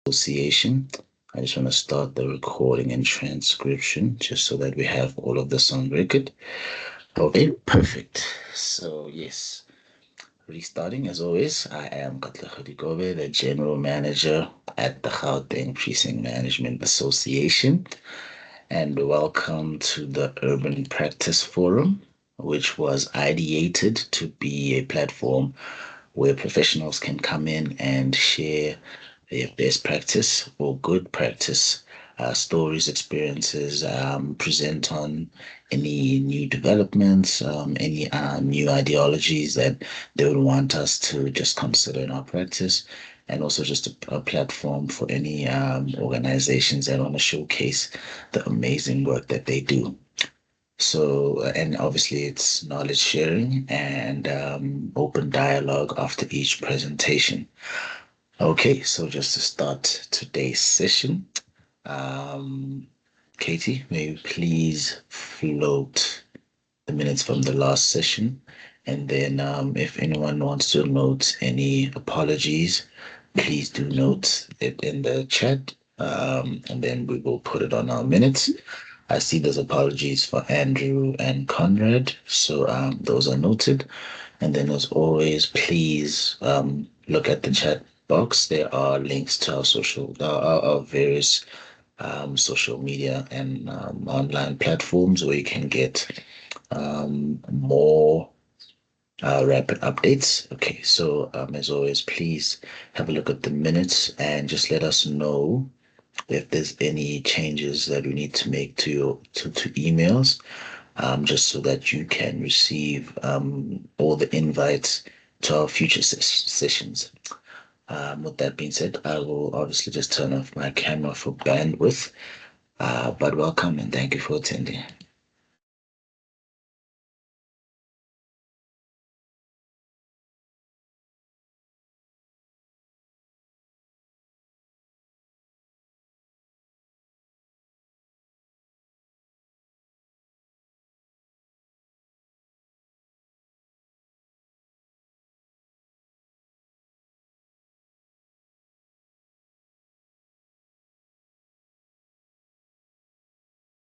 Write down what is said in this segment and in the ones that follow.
Association. I just want to start the recording and transcription just so that we have all of this on record. Okay, perfect. So, yes, restarting as always, I am Katlego Gobe, the General Manager at the Gauteng Precinct Management Association, and welcome to the Urban Practice Forum, which was ideated to be a platform where professionals can come in and share their best practice or good practice, stories, experiences, present on any new developments, any new ideologies that they would want us to just consider in our practice, and also just a platform for any organizations that want to showcase the amazing work that they do. So, and obviously it's knowledge sharing and open dialogue after each presentation. Okay, so just to start today's session, um, Katie, may you please float the minutes from the last session? And then if anyone wants to note any apologies, please do note it in the chat. And then we will put it on our minutes. I see there's apologies for Andrew and Conrad, so those are noted. And then, as always, please look at the chat box. There are links to our various social media and online platforms where you can get more rapid updates. Okay, so as always, please have a look at the minutes and just let us know if there's any changes that we need to make to your to emails, just so that you can receive all the invites to our future sessions. With that being said, I will obviously just turn off my camera for bandwidth. But welcome and thank you for attending.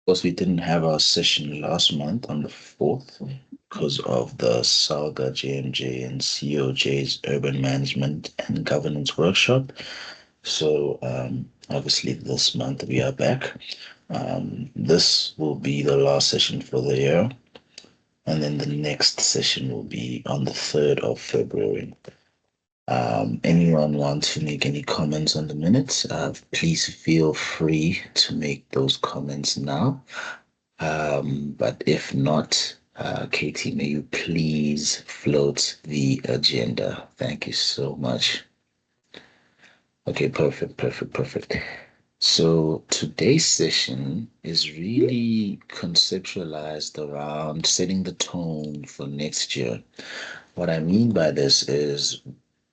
Of course, we didn't have our session last month on the 4th because of the Saga JMJ and COJ's Urban Management and Governance Workshop. So obviously this month we are back. This will be the last session for the year, and then the next session will be on the 3rd of February. Anyone want to make any comments on the minutes? Please feel free to make those comments now. But if not, Katie, may you please float the agenda. Thank you so much. Okay, perfect, perfect, perfect. So today's session is really conceptualized around setting the tone for next year. What I mean by this is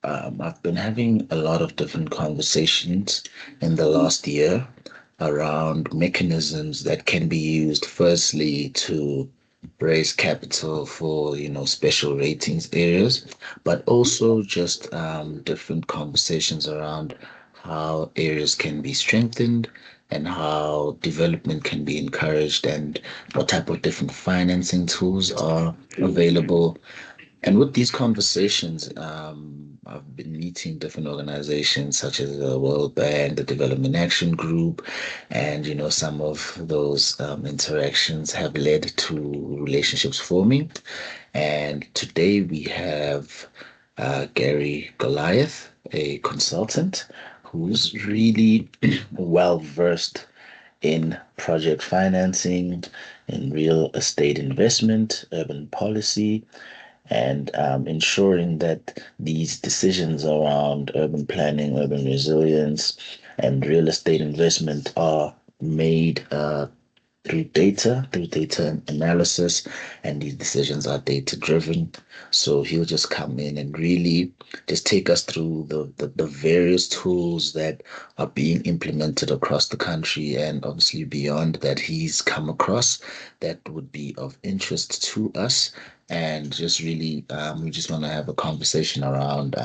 I've been having a lot of different conversations in the last year around mechanisms that can be used firstly to raise capital for special ratings areas, but also just different conversations around how areas can be strengthened and how development can be encouraged and what type of different financing tools are available. And with these conversations, I've been meeting different organizations such as the World Bank, the Development Action Group, and some of those interactions have led to relationships forming. And today we have Gary Goliath, a consultant who's really well versed in project financing, in real estate investment, urban policy, and ensuring that these decisions around urban planning, urban resilience, and real estate investment are made through data analysis, and these decisions are data driven. So he'll just come in and really just take us through the various tools that are being implemented across the country and obviously beyond that he's come across that would be of interest to us. And just really, we just want to have a conversation around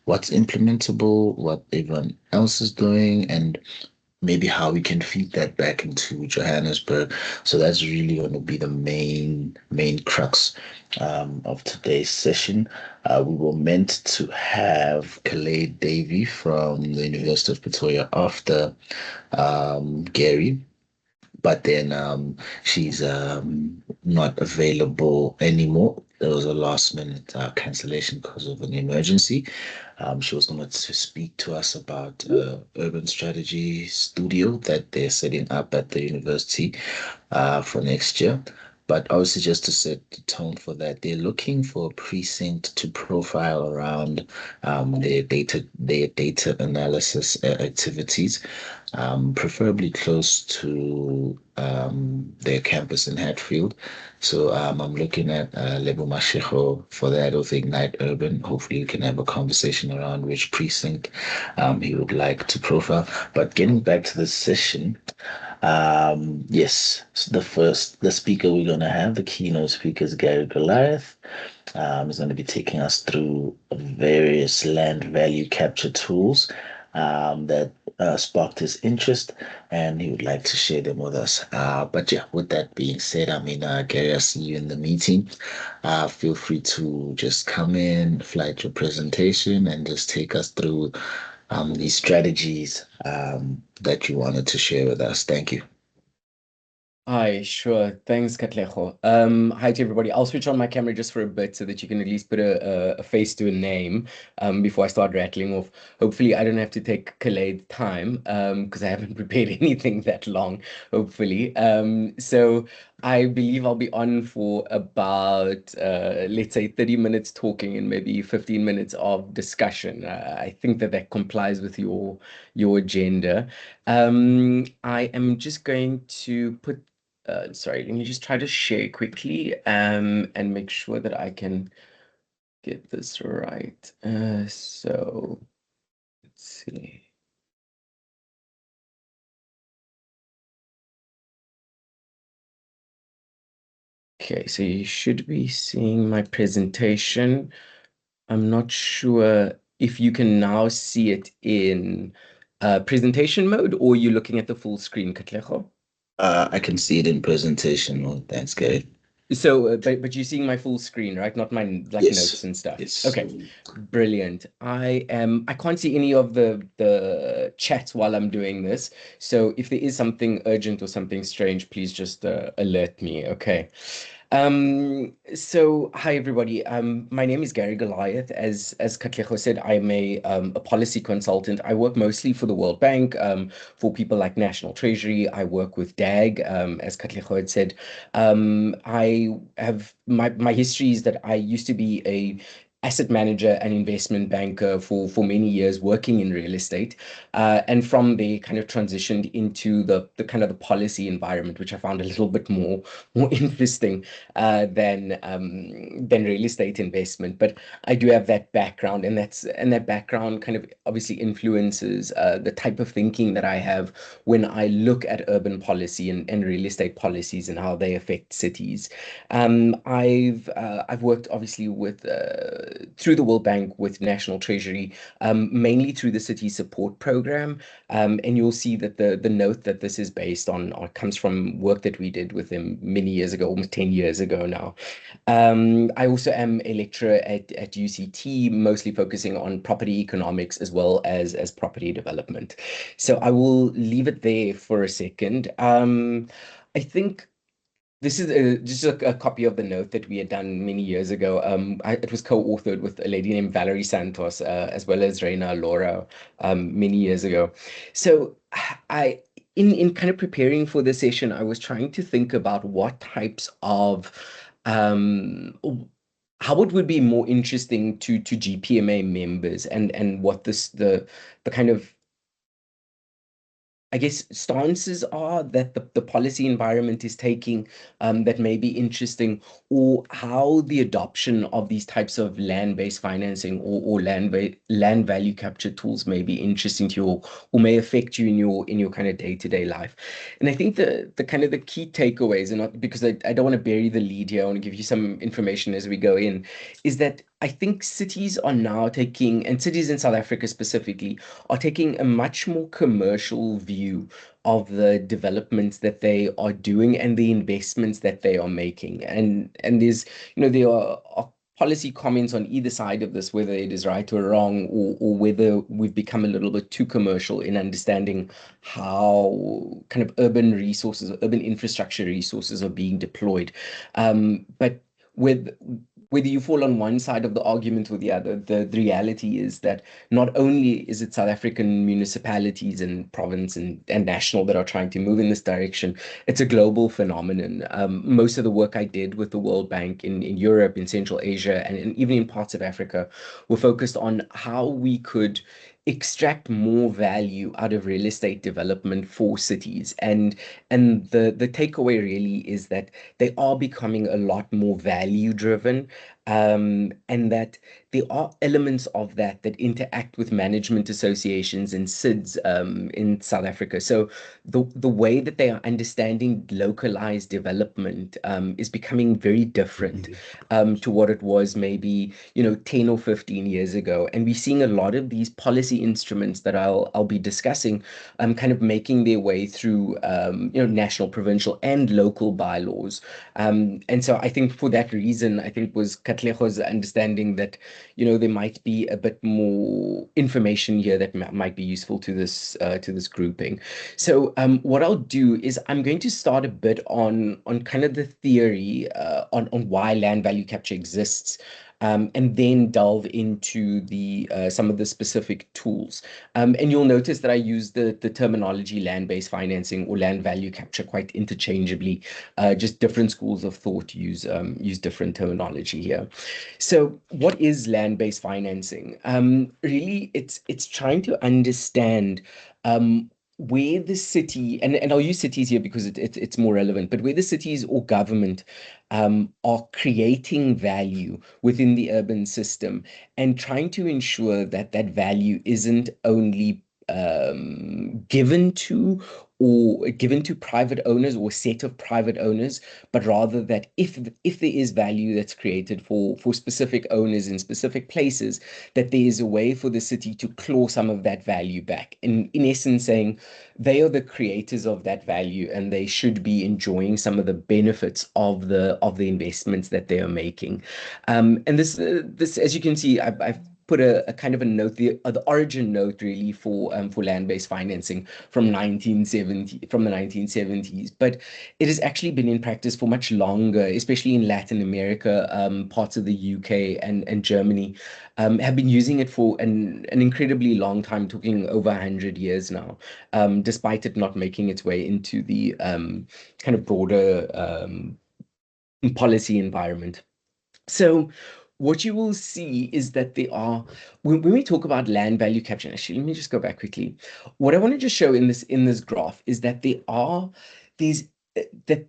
what's implementable, what everyone else is doing, and maybe how we can feed that back into Johannesburg. So that's really going to be the main crux of today's session. We were meant to have Khaled Davy from the University of Pretoria after Gary, but then she's not available anymore. There was a last minute cancellation because of an emergency. She was going to speak to us about urban strategy studio that they're setting up at the university for next year. But obviously, just to set the tone for that, they're looking for a precinct to profile around their data analysis activities, preferably close to their campus in Hatfield. So I'm looking at Lebo Mashego for that with Ignite Urban. Hopefully, we can have a conversation around which precinct he would like to profile. But getting back to the session, yes, so the speaker we're going to have, the keynote speaker is Gary Goliath. He's going to be taking us through various land value capture tools that sparked his interest, and he would like to share them with us. But yeah, with that being said, I mean, Gary, I see you in the meeting. Feel free to just come in, flight your presentation, and just take us through these strategies that you wanted to share with us. Thank you. Hi, sure. Thanks, Katlejo. Hi to everybody. I'll switch on my camera just for a bit so that you can at least put a face to a name before I start rattling off. Hopefully, I don't have to take Khaled's time because I haven't prepared anything that long, hopefully. So I believe I'll be on for about, let's say, 30 minutes talking and maybe 15 minutes of discussion. I think that that complies with your agenda. I am just going to put sorry, let me just try to share quickly and make sure that I can get this right. So let's see. Okay, so you should be seeing my presentation. I'm not sure if you can now see it in presentation mode or you're looking at the full screen, Katlejo. I can see it in presentation. Oh, thanks, Gary. So, but you're seeing my full screen, right? Not my like notes Yes, and stuff. yes. Okay, brilliant. I can't see any of the chats while I'm doing this. So if there is something urgent or something strange, please just alert me. Okay. So hi everybody. My name is Gary Goliath. As Katlejo said, I'm a policy consultant. I work mostly for the World Bank, for people like National Treasury. I work with DAG, as Katlejo had said. I have my history is that I used to be a asset manager and investment banker for many years working in real estate, and from there kind of transitioned into the kind of the policy environment, which I found a little bit more interesting than real estate investment. But I do have that background, and that background kind of obviously influences the type of thinking that I have when I look at urban policy and real estate policies and how they affect cities. I've worked obviously with through the World Bank with National Treasury, mainly through the city support program, and you'll see that the note that this is based on comes from work that we did with them many years ago, almost 10 years ago now. I also am a lecturer at UCT, mostly focusing on property economics as well as property development. So I will leave it there for a second. I think this is just a copy of the note that we had done many years ago. It was co-authored with a lady named Valerie Santos, as well as Reina Laura, many years ago. So I, in kind of preparing for the session, I was trying to think about what types of how it would be more interesting to GPMA members and what the kind of I guess, stances are that the policy environment is taking, that may be interesting, or how the adoption of these types of land-based financing, or land value capture tools may be interesting to you, or may affect you in your kind of day-to-day life. And I think the kind of the key takeaways, and not because I don't want to bury the lead here, I want to give you some information as we go in, is that I think cities are now taking, and cities in South Africa specifically, are taking a much more commercial view of the developments that they are doing and the investments that they are making. And there's, there are policy comments on either side of this, whether it is right or wrong, or whether we've become a little bit too commercial in understanding how kind of urban resources, urban infrastructure resources are being deployed. But with whether you fall on one side of the argument or the other, the reality is that not only is it South African municipalities and province and national that are trying to move in this direction, it's a global phenomenon. Most of the work I did with the World Bank in Europe, in Central Asia, and even in parts of Africa were focused on how we could extract more value out of real estate development for cities. And the takeaway really is that they are becoming a lot more value driven, and that there are elements of that interact with management associations and SIDS, in South Africa. So the way that they are understanding localized development, is becoming very different, to what it was maybe 10 or 15 years ago. And we're seeing a lot of these policy instruments that I'll be discussing, kind of making their way through, national, provincial, and local bylaws. And so I think for that reason, I think was Katlejo's understanding that there might be a bit more information here that might be useful to this grouping. So what I'll do is I'm going to start a bit on kind of the theory, on why land value capture exists, and then delve into the some of the specific tools. And you'll notice that I use the terminology land-based financing or land value capture quite interchangeably. Just different schools of thought use different terminology here. So, what is land-based financing? Really, it's trying to understand, where the city, and I'll use cities here because it's more relevant, but where the cities or government, are creating value within the urban system, and trying to ensure that that value isn't only, given to private owners or a set of private owners, but rather that if there is value that's created for specific owners in specific places, that there is a way for the city to claw some of that value back. In essence, saying they are the creators of that value, and they should be enjoying some of the benefits of the investments that they are making. And this, as you can see, I've put a kind of a note, the origin note really for land-based financing from the 1970s, but it has actually been in practice for much longer, especially in Latin America. Parts of the UK and Germany, have been using it for an incredibly long time, talking over 100 years now, despite it not making its way into the, kind of broader, policy environment. So what you will see is that there are, when we talk about land value capture, actually, let me just go back quickly. What I want to just show in this graph is that there are these, that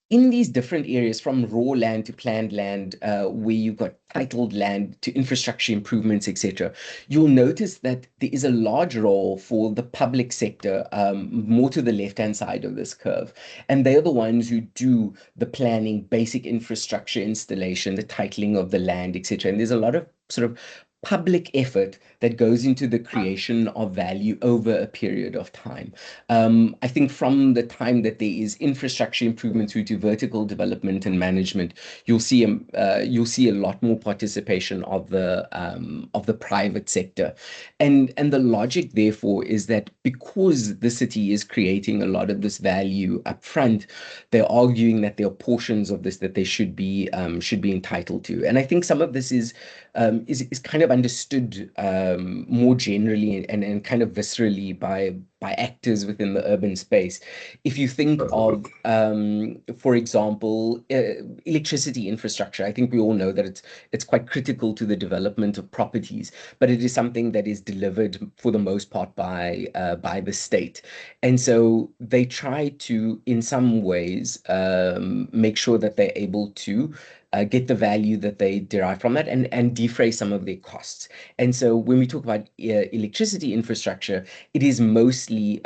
in these different areas, from raw land to planned land, where you've got titled land to infrastructure improvements, etc., you'll notice that there is a large role for the public sector, more to the left-hand side of this curve. And they're the ones who do the planning, basic infrastructure installation, the titling of the land, etc. And there's a lot of sort of public effort that goes into the creation of value over a period of time. I think from the time that there is infrastructure improvement through to vertical development and management, you'll see a lot more participation of the private sector, and the logic therefore is that because the city is creating a lot of this value upfront, they're arguing that there are portions of this that they should be entitled to. And I think some of this is is kind of understood more generally and kind of viscerally by actors within the urban space. If you think of, for example, electricity infrastructure, I think we all know that it's quite critical to the development of properties, but it is something that is delivered for the most part by the state, and so they try to, in some ways, make sure that they're able to get the value that they derive from that and defray some of their costs. And so when we talk about electricity infrastructure, it is mostly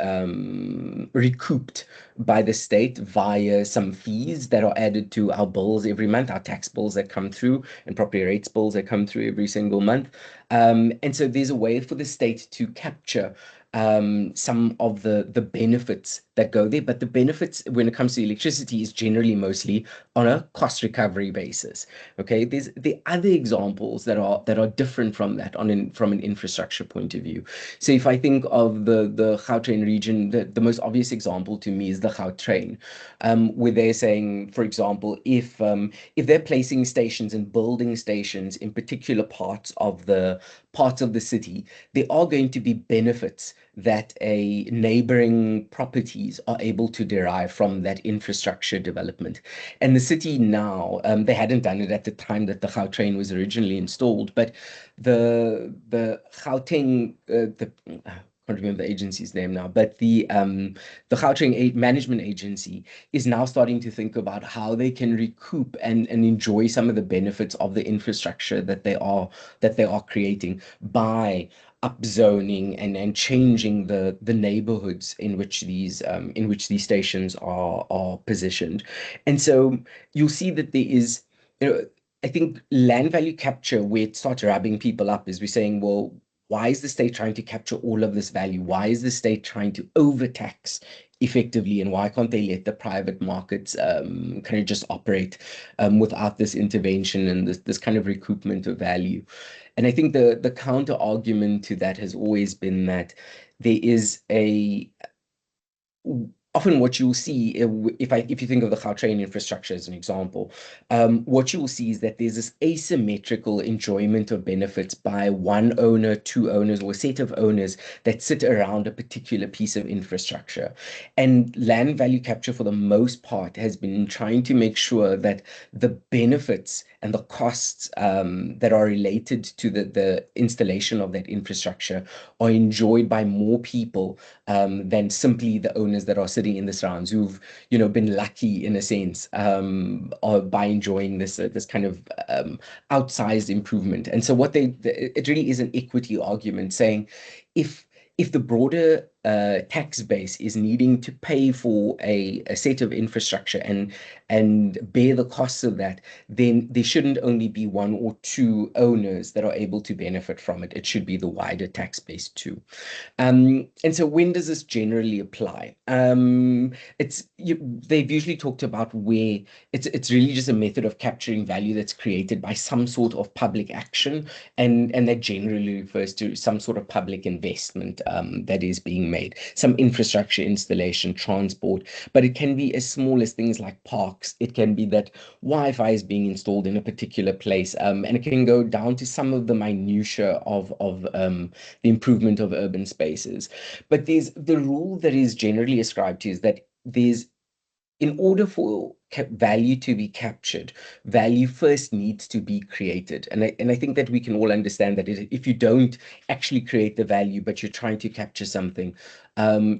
recouped by the state via some fees that are added to our bills every month, our tax bills that come through, and property rates bills that come through every single month. And so there's a way for the state to capture some of the benefits that go there. But the benefits when it comes to electricity is generally mostly on a cost recovery basis. Okay, there's the other examples that are different from that from an infrastructure point of view. So if I think of the Gautrain region, the most obvious example to me is the Gautrain, where they're saying, for example, if they're placing stations and building stations in particular parts of the city, there are going to be benefits that a neighboring properties are able to derive from that infrastructure development. And the city now, they hadn't done it at the time that the Gautrain was originally installed, but the Gauteng, I can't remember the agency's name now, but the Gautrain Management Agency is now starting to think about how they can recoup and enjoy some of the benefits of the infrastructure that they are creating by upzoning and changing the neighborhoods in which these stations are positioned. And so you'll see that there is, you know, I think land value capture, where it starts rubbing people up, is we're saying, well, why is the state trying to capture all of this value? Why is the state trying to overtax effectively, and why can't they let the private markets kind of just operate without this intervention and this kind of recoupment of value? And I think the counter argument to that has always been that there is a often what you'll see, if you think of the Gautrain infrastructure as an example, what you will see is that there's this asymmetrical enjoyment of benefits by one owner, two owners, or a set of owners that sit around a particular piece of infrastructure. And land value capture, for the most part, has been trying to make sure that the benefits and the costs that are related to the installation of that infrastructure are enjoyed by more people than simply the owners that are sitting in the surrounds, who've been lucky in a sense, by enjoying this kind of outsized improvement. And so it really is an equity argument, saying if the broader tax base is needing to pay for a set of infrastructure and bear the costs of that, then there shouldn't only be one or two owners that are able to benefit from it. It should be the wider tax base too. And so when does this generally apply? They've usually talked about where it's really just a method of capturing value that's created by some sort of public action, and that generally refers to some sort of public investment that is being made, some infrastructure installation, transport, but it can be as small as things like parks. It can be that Wi-Fi is being installed in a particular place, and it can go down to some of the minutiae of the improvement of urban spaces. But there's the rule that is generally ascribed to is that in order for value to be captured, value first needs to be created. And I think that we can all understand that if you don't actually create the value, but you're trying to capture something,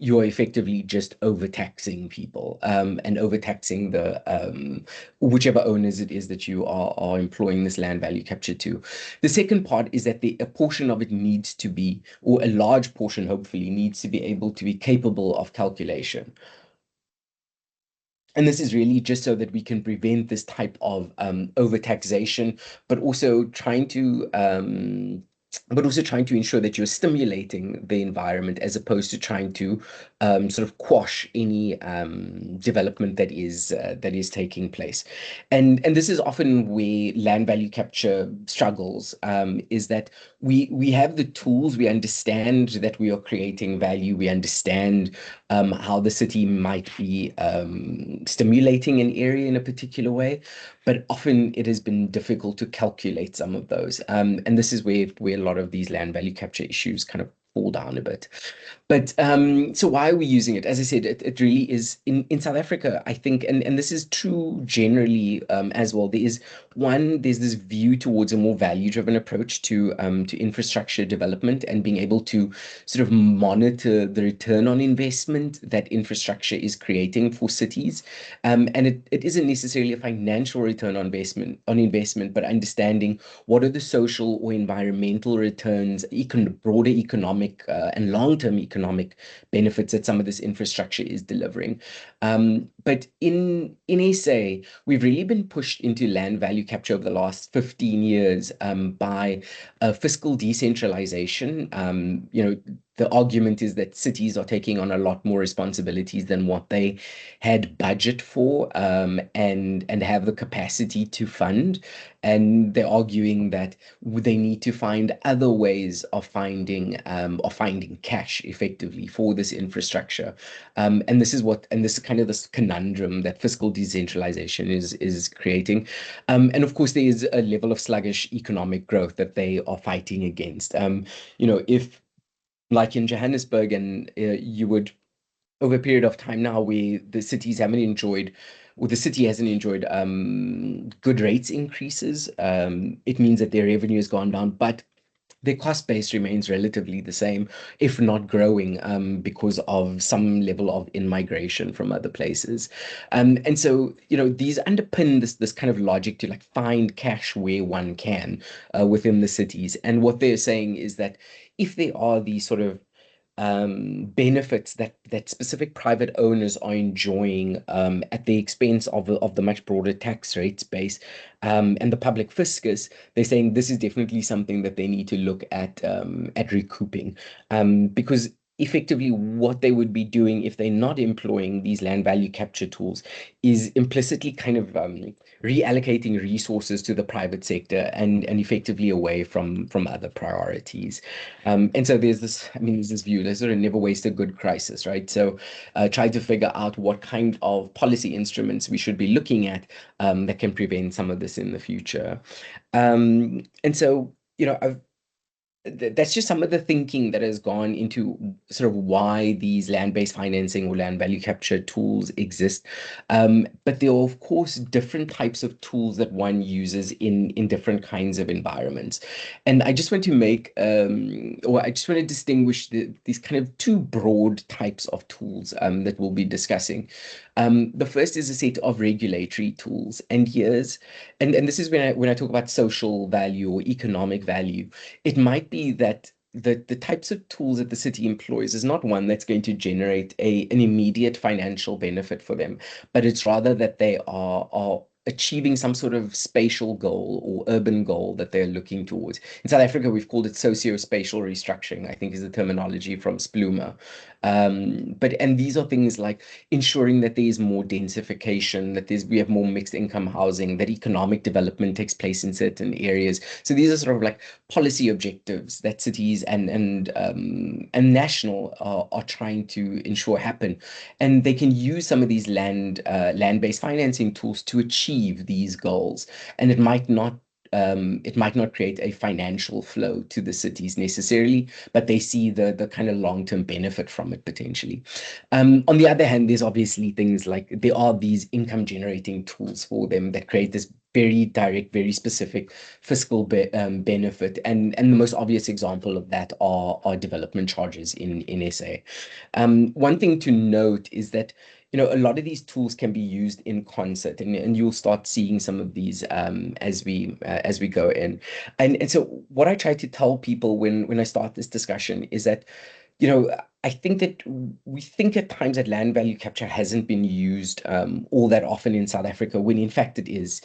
you're effectively just overtaxing people, and overtaxing whichever owners it is that you are employing this land value capture to. The second part is that a portion of it needs to be, or a large portion hopefully, needs to be able to be capable of calculation. And this is really just so that we can prevent this type of overtaxation, but also trying to but also trying to ensure that you're stimulating the environment as opposed to trying to sort of quash any development that is taking place. And this is often where land value capture struggles, is that we have the tools, we understand that we are creating value, we understand how the city might be stimulating an area in a particular way, but often it has been difficult to calculate some of those. And this is where a lot of these land value capture issues kind of fall down a bit. But so why are we using it? As I said, it really is in South Africa, I think, and this is true generally as well. There's this view towards a more value-driven approach to infrastructure development and being able to sort of monitor the return on investment that infrastructure is creating for cities. And it isn't necessarily a financial return on investment, but understanding what are the social or environmental returns, broader economic and long-term economic benefits that some of this infrastructure is delivering. But in SA, we've really been pushed into land value capture over the last 15 years by fiscal decentralization. The argument is that cities are taking on a lot more responsibilities than what they had budget for, and have the capacity to fund. And they're arguing that they need to find other ways of finding cash effectively for this infrastructure. And this is kind of this conundrum that fiscal decentralization is creating. And of course, there is a level of sluggish economic growth that they are fighting against. If like in Johannesburg, and you would over a period of time now where the cities haven't enjoyed, or the city hasn't enjoyed good rates increases, it means that their revenue has gone down, but their cost base remains relatively the same, if not growing, because of some level of in-migration from other places. And so, these underpin this kind of logic to like find cash where one can within the cities. And what they're saying is that if there are these sort of benefits that specific private owners are enjoying at the expense of the much broader tax rates base and the public fiscus, they're saying this is definitely something that they need to look at recouping, because effectively what they would be doing if they're not employing these land value capture tools is implicitly kind of reallocating resources to the private sector and effectively away from other priorities. And so there's this view, there's sort of never waste a good crisis, right? So try to figure out what kind of policy instruments we should be looking at that can prevent some of this in the future. And so, that's just some of the thinking that has gone into sort of why these land-based financing or land value capture tools exist. But there are, of course, different types of tools that one uses in different kinds of environments. And I just want to or I just want to distinguish these kind of two broad types of tools that we'll be discussing. The first is a set of regulatory tools, and this is when I talk about social value or economic value. It might be that the types of tools that the city employs is not one that's going to generate an immediate financial benefit for them, but it's rather that they are achieving some sort of spatial goal or urban goal that they're looking towards. In South Africa, we've called it socio-spatial restructuring, I think is the terminology from Spluma. And these are things like ensuring that there is more densification, that we have more mixed income housing, that economic development takes place in certain areas. So these are sort of like policy objectives that cities and national are trying to ensure happen, and they can use some of these land-based financing tools to achieve these goals. And it might not create a financial flow to the cities necessarily, but they see the kind of long-term benefit from it potentially. On the other hand, there's obviously things like there are these income generating tools for them that create this very direct, very specific fiscal benefit. And the most obvious example of that are development charges in SA. One thing to note is that a lot of these tools can be used in concert, and you'll start seeing some of these as we go in. And so what I try to tell people when I start this discussion is that, I think that we think at times that land value capture hasn't been used all that often in South Africa, when in fact it is.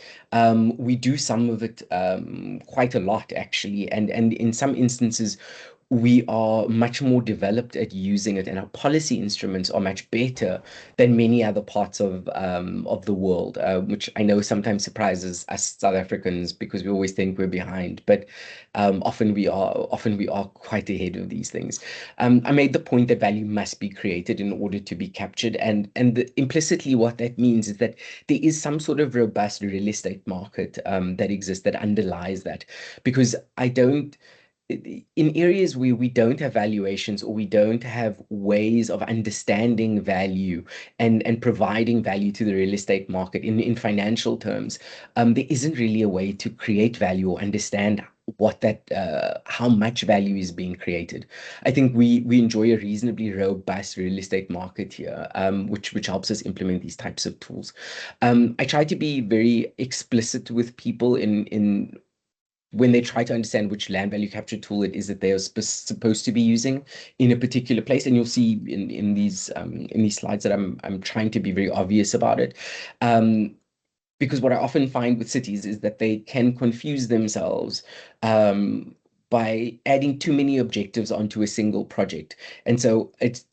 We do some of it quite a lot, actually, and in some instances, we are much more developed at using it, and our policy instruments are much better than many other parts of the world, which I know sometimes surprises us South Africans because we always think we're behind, but often we are quite ahead of these things. I made the point that value must be created in order to be captured, and implicitly what that means is that there is some sort of robust real estate market that exists that underlies that, because I don't in areas where we don't have valuations or we don't have ways of understanding value and providing value to the real estate market in financial terms, there isn't really a way to create value or understand what that how much value is being created. I think we enjoy a reasonably robust real estate market here, which helps us implement these types of tools. I try to be very explicit with people in when they try to understand which land value capture tool it is that they are supposed to be using in a particular place. And you'll see in these slides that I'm trying to be very obvious about it. Because what I often find with cities is that they can confuse themselves um, by adding too many objectives onto a single project. And so it's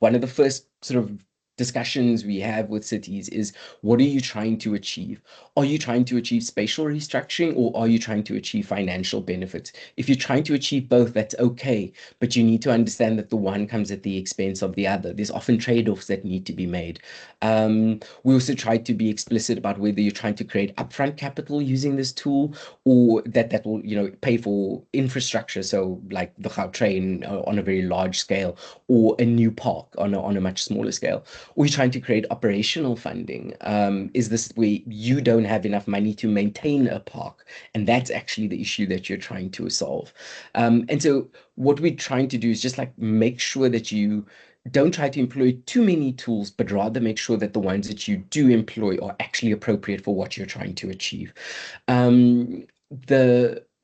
one of the first sort of discussions we have with cities is, what are you trying to achieve? Are you trying to achieve spatial restructuring, or are you trying to achieve financial benefits? If you're trying to achieve both, that's okay, but you need to understand that the one comes at the expense of the other. There's often trade-offs that need to be made. We also try to be explicit about whether you're trying to create upfront capital using this tool, or that will, pay for infrastructure. So like the Gautrain on a very large scale, or a new park on a much smaller scale. Or you're trying to create operational funding. Is this where you don't have enough money to maintain a park? And that's actually the issue that you're trying to solve. And so what we're trying to do is just like make sure that you don't try to employ too many tools, but rather make sure that the ones that you do employ are actually appropriate for what you're trying to achieve.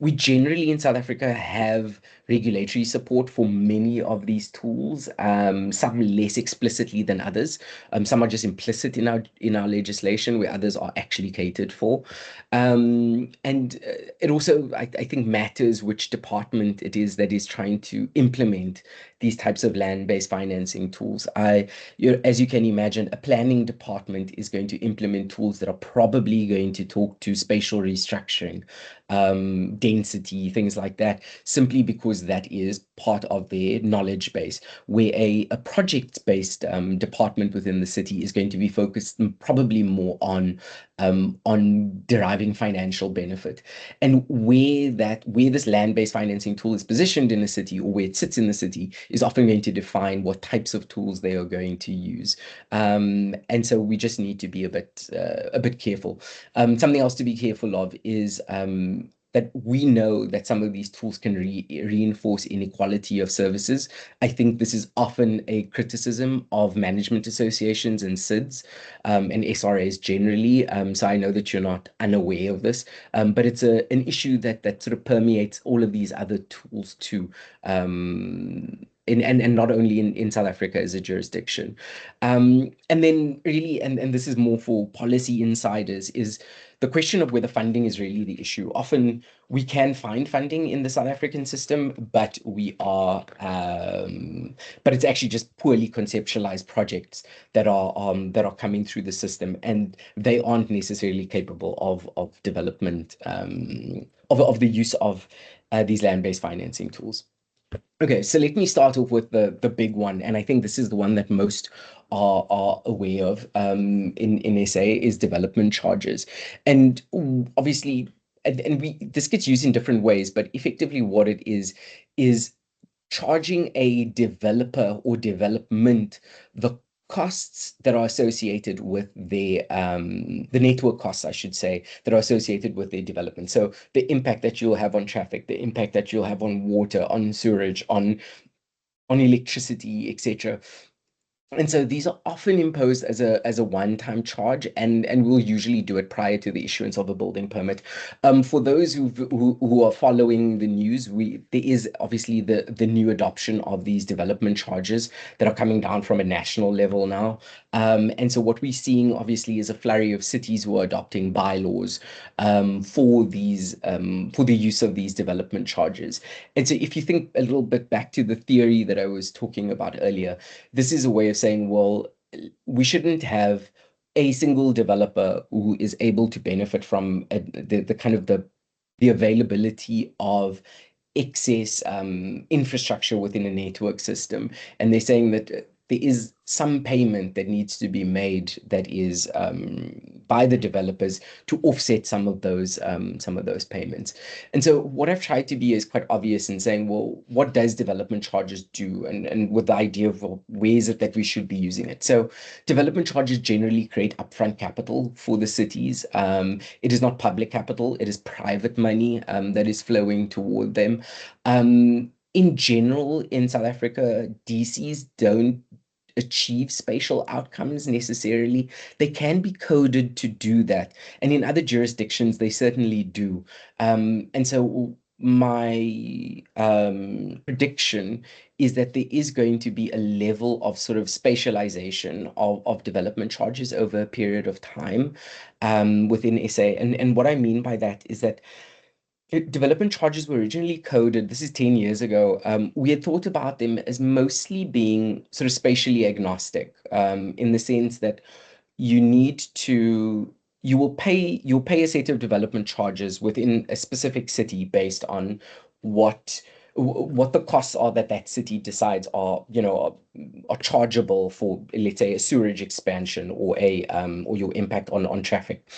We generally in South Africa have regulatory support for many of these tools, some less explicitly than others. Some are just implicit in our legislation, where others are actually catered for. And it also, I think, matters which department it is that is trying to implement these types of land-based financing tools. As you can imagine, a planning department is going to implement tools that are probably going to talk to spatial restructuring, density, things like that, simply because that is part of their knowledge base, where a project-based department within the city is going to be focused probably more on deriving financial benefit. And where this land-based financing tool is positioned in the city, or where it sits in the city, is often going to define what types of tools they are going to use. And so we just need to be a bit careful. Something else to be careful of is that we know that some of these tools can reinforce inequality of services. I think this is often a criticism of management associations and CIDs, and SRAs generally. So I know that you're not unaware of this, but it's an issue that sort of permeates all of these other tools too. And not only in South Africa as a jurisdiction. And then really, and this is more for policy insiders, is the question of whether funding is really the issue. Often we can find funding in the South African system, but but it's actually just poorly conceptualized projects that are coming through the system, and they aren't necessarily capable of development, of the use of these land-based financing tools. Okay, so let me start off with the big one, and I think this is the one that most are aware of in SA, is development charges. And obviously, and we this gets used in different ways, but effectively what it is charging a developer or development the costs that are associated with the network costs, I should say, that are associated with their development. So the impact that you'll have on traffic, the impact that you'll have on water, on sewerage, on electricity, etc. And so these are often imposed as a one-time charge, and we'll usually do it prior to the issuance of a building permit. For those who are following the news, we there is obviously the new adoption of these development charges that are coming down from a national level now. And so what we're seeing obviously is a flurry of cities who are adopting bylaws for the use of these development charges. And so if you think a little bit back to the theory that I was talking about earlier, this is a way of saying, well, we shouldn't have a single developer who is able to benefit from the kind of the availability of excess infrastructure within a network system. And they're saying that there is some payment that needs to be made that is by the developers to offset some of those payments. And so what I've tried to be is quite obvious in saying, well, what does development charges do? And with the idea of well, where is it that we should be using it? So development charges generally create upfront capital for the cities. It is not public capital, it is private money that is flowing toward them. In general, in South Africa, DCs don't achieve spatial outcomes necessarily. They can be coded to do that. And in other jurisdictions, they certainly do. And so my prediction is that there is going to be a level of sort of spatialization of development charges over a period of time within SA. And what I mean by that is that development charges were originally coded, this is 10 years ago. We had thought about them as mostly being sort of spatially agnostic, in the sense that you need to, you'll pay a set of development charges within a specific city based on what what the costs are that that city decides are, you know, are chargeable for, let's say, a sewerage expansion or a or your impact on traffic.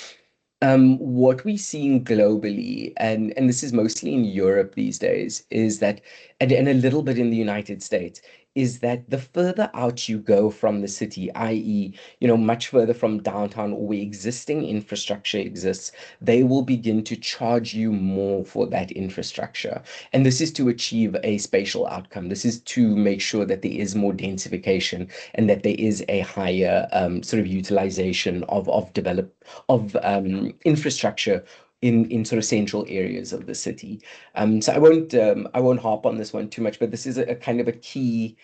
What we're seeing globally, and this is mostly in Europe these days, is that, and a little bit in the United States, is that the further out you go from the city, i.e., you know, much further from downtown or where existing infrastructure exists, they will begin to charge you more for that infrastructure. And this is to achieve a spatial outcome. This is to make sure that there is more densification and that there is a higher sort of utilization of infrastructure in sort of central areas of the city. So I won't harp on this one too much, but this is a kind of a key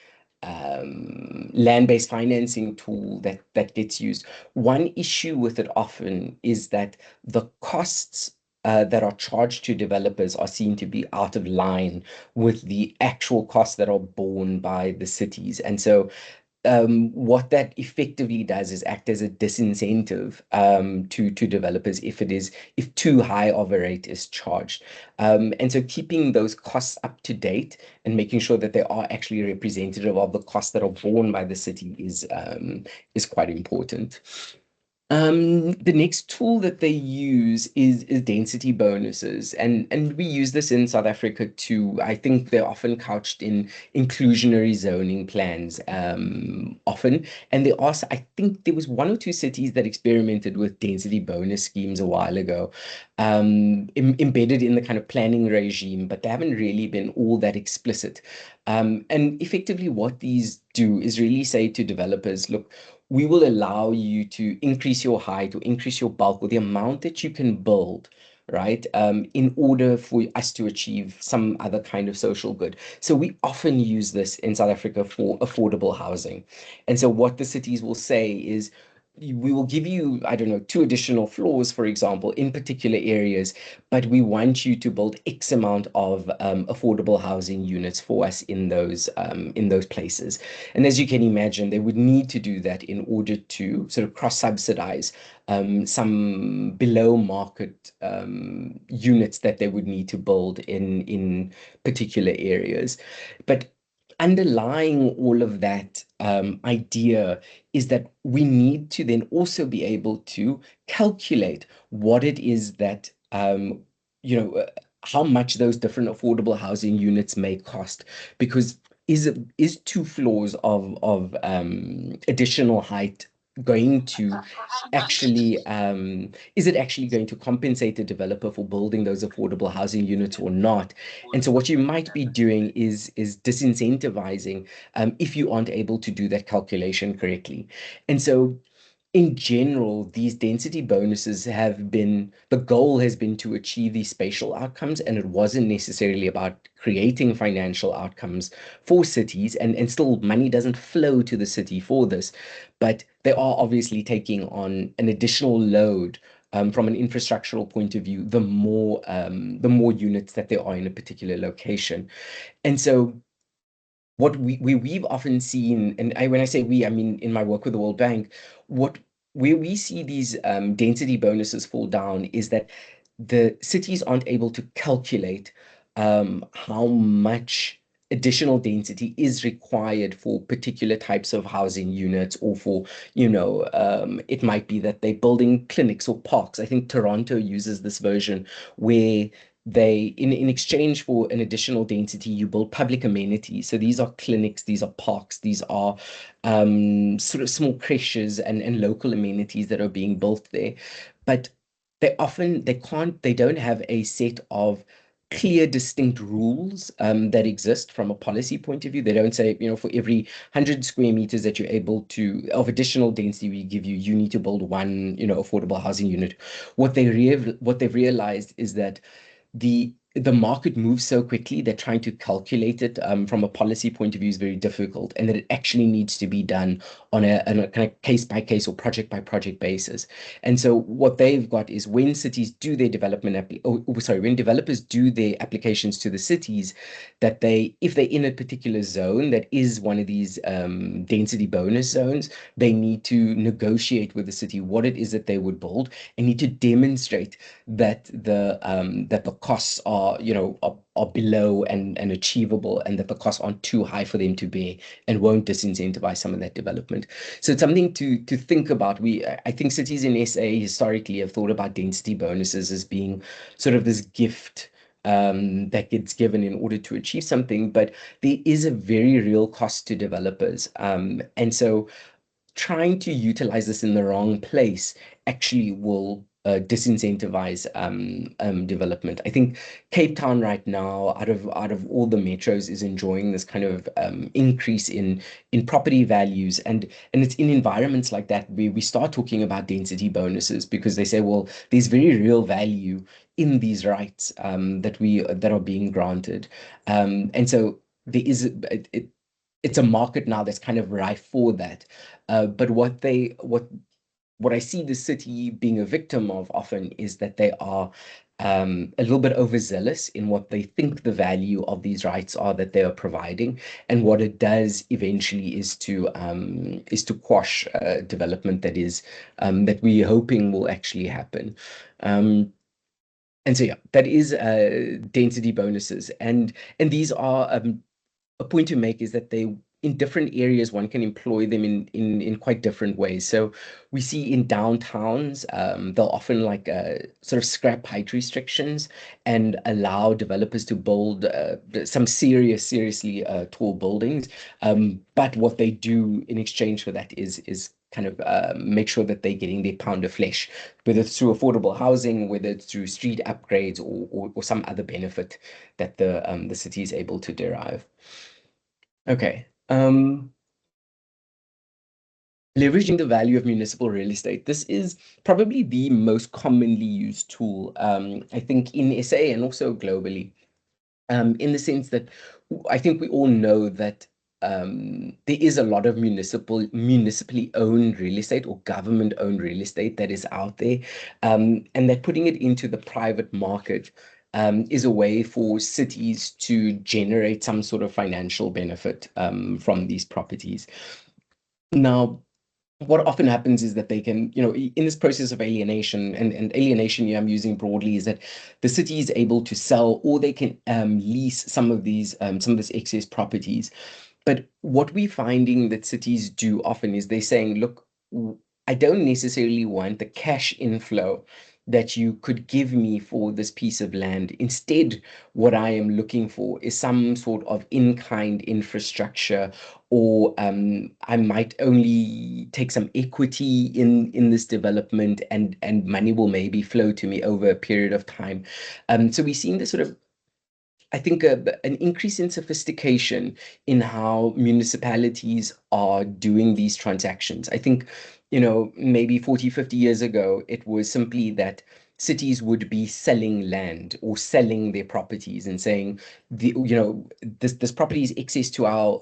land-based financing tool that gets used. One issue with it often is that the costs that are charged to developers are seen to be out of line with the actual costs that are borne by the cities. And so what that effectively does is act as a disincentive to developers if too high of a rate is charged. And so keeping those costs up to date and making sure that they are actually representative of the costs that are borne by the city is quite important. The next tool that they use is density bonuses, and we use this in South Africa too. I think they're often couched in inclusionary zoning plans, often, and there are, I think there was one or two cities that experimented with density bonus schemes a while ago, embedded in the kind of planning regime, but they haven't really been all that explicit. And effectively, what these do is really say to developers, look, we will allow you to increase your height or increase your bulk or the amount that you can build, right? In order for us to achieve some other kind of social good. So we often use this in South Africa for affordable housing. And so what the cities will say is, we will give you, I don't know, two additional floors, for example, in particular areas, but we want you to build X amount of affordable housing units for us in those places. And as you can imagine, they would need to do that in order to sort of cross-subsidize some below market units that they would need to build in particular areas. But underlying all of that idea is that we need to then also be able to calculate what it is that you know how much those different affordable housing units may cost, because is two floors of additional height going to actually is it actually going to compensate the developer for building those affordable housing units or not? And so what you might be doing is disincentivizing if you aren't able to do that calculation correctly. And so in general, these density bonuses have been, the goal has been to achieve these spatial outcomes, and it wasn't necessarily about creating financial outcomes for cities, and still money doesn't flow to the city for this, but they are obviously taking on an additional load from an infrastructural point of view, the more units that there are in a particular location. And so what we've often seen, and when I say we, I mean in my work with the World Bank, what where we see these density bonuses fall down is that the cities aren't able to calculate how much additional density is required for particular types of housing units, or for, it might be that they're building clinics or parks. I think Toronto uses this version where in exchange for an additional density, you build public amenities. So these are clinics, these are parks, these are sort of small creches and local amenities that are being built there. But they don't have a set of clear, distinct rules that exist from a policy point of view. They don't say, for every 100 square meters that you're able to, of additional density we give you, you need to build one, affordable housing unit. What they've realized is that the market moves so quickly that trying to calculate it from a policy point of view is very difficult, and that it actually needs to be done on a kind of case by case or project by project basis. And so what they've got is, when cities do their when developers do their applications to the cities, that if they're in a particular zone that is one of these density bonus zones, they need to negotiate with the city what it is that they would build, and need to demonstrate that the costs are, are below and achievable, and that the costs aren't too high for them to bear, and won't disincentivize some of that development. So it's something to think about. I think cities in SA historically have thought about density bonuses as being sort of this gift that gets given in order to achieve something, but there is a very real cost to developers. And so trying to utilize this in the wrong place actually will disincentivize development. I think Cape Town right now, out of all the metros, is enjoying this kind of increase in property values, and it's in environments like that where we start talking about density bonuses, because they say, well, there's very real value in these rights that are being granted, and so there is it's a market now that's kind of rife for that. But what I see the city being a victim of often is that they are a little bit overzealous in what they think the value of these rights are that they are providing, and what it does eventually is to quash development that we're hoping will actually happen. And so yeah, that is density bonuses, and these are a point to make, is that they, in different areas, one can employ them in quite different ways. So we see in downtowns, they'll often like sort of scrap height restrictions and allow developers to build some seriously tall buildings. But what they do in exchange for that is kind of make sure that they're getting their pound of flesh, whether it's through affordable housing, whether it's through street upgrades, or some other benefit that the city is able to derive. Okay. Leveraging the value of municipal real estate. This is probably the most commonly used tool, I think, in SA and also globally, in the sense that I think we all know that there is a lot of municipally owned real estate or government owned real estate that is out there, and that putting it into the private market is a way for cities to generate some sort of financial benefit from these properties. Now, what often happens is that they can, in this process of alienation, and alienation here I'm using broadly, is that the city is able to sell, or they can lease some of this excess properties. But what we're finding that cities do often is they're saying, look, I don't necessarily want the cash inflow that you could give me for this piece of land. Instead, what I am looking for is some sort of in-kind infrastructure, or I might only take some equity in this development, and money will maybe flow to me over a period of time. So we've seen this sort of, I think, an increase in sophistication in how municipalities are doing these transactions. I think, maybe 40, 50 years ago, it was simply that cities would be selling land or selling their properties and saying, this property is excess to our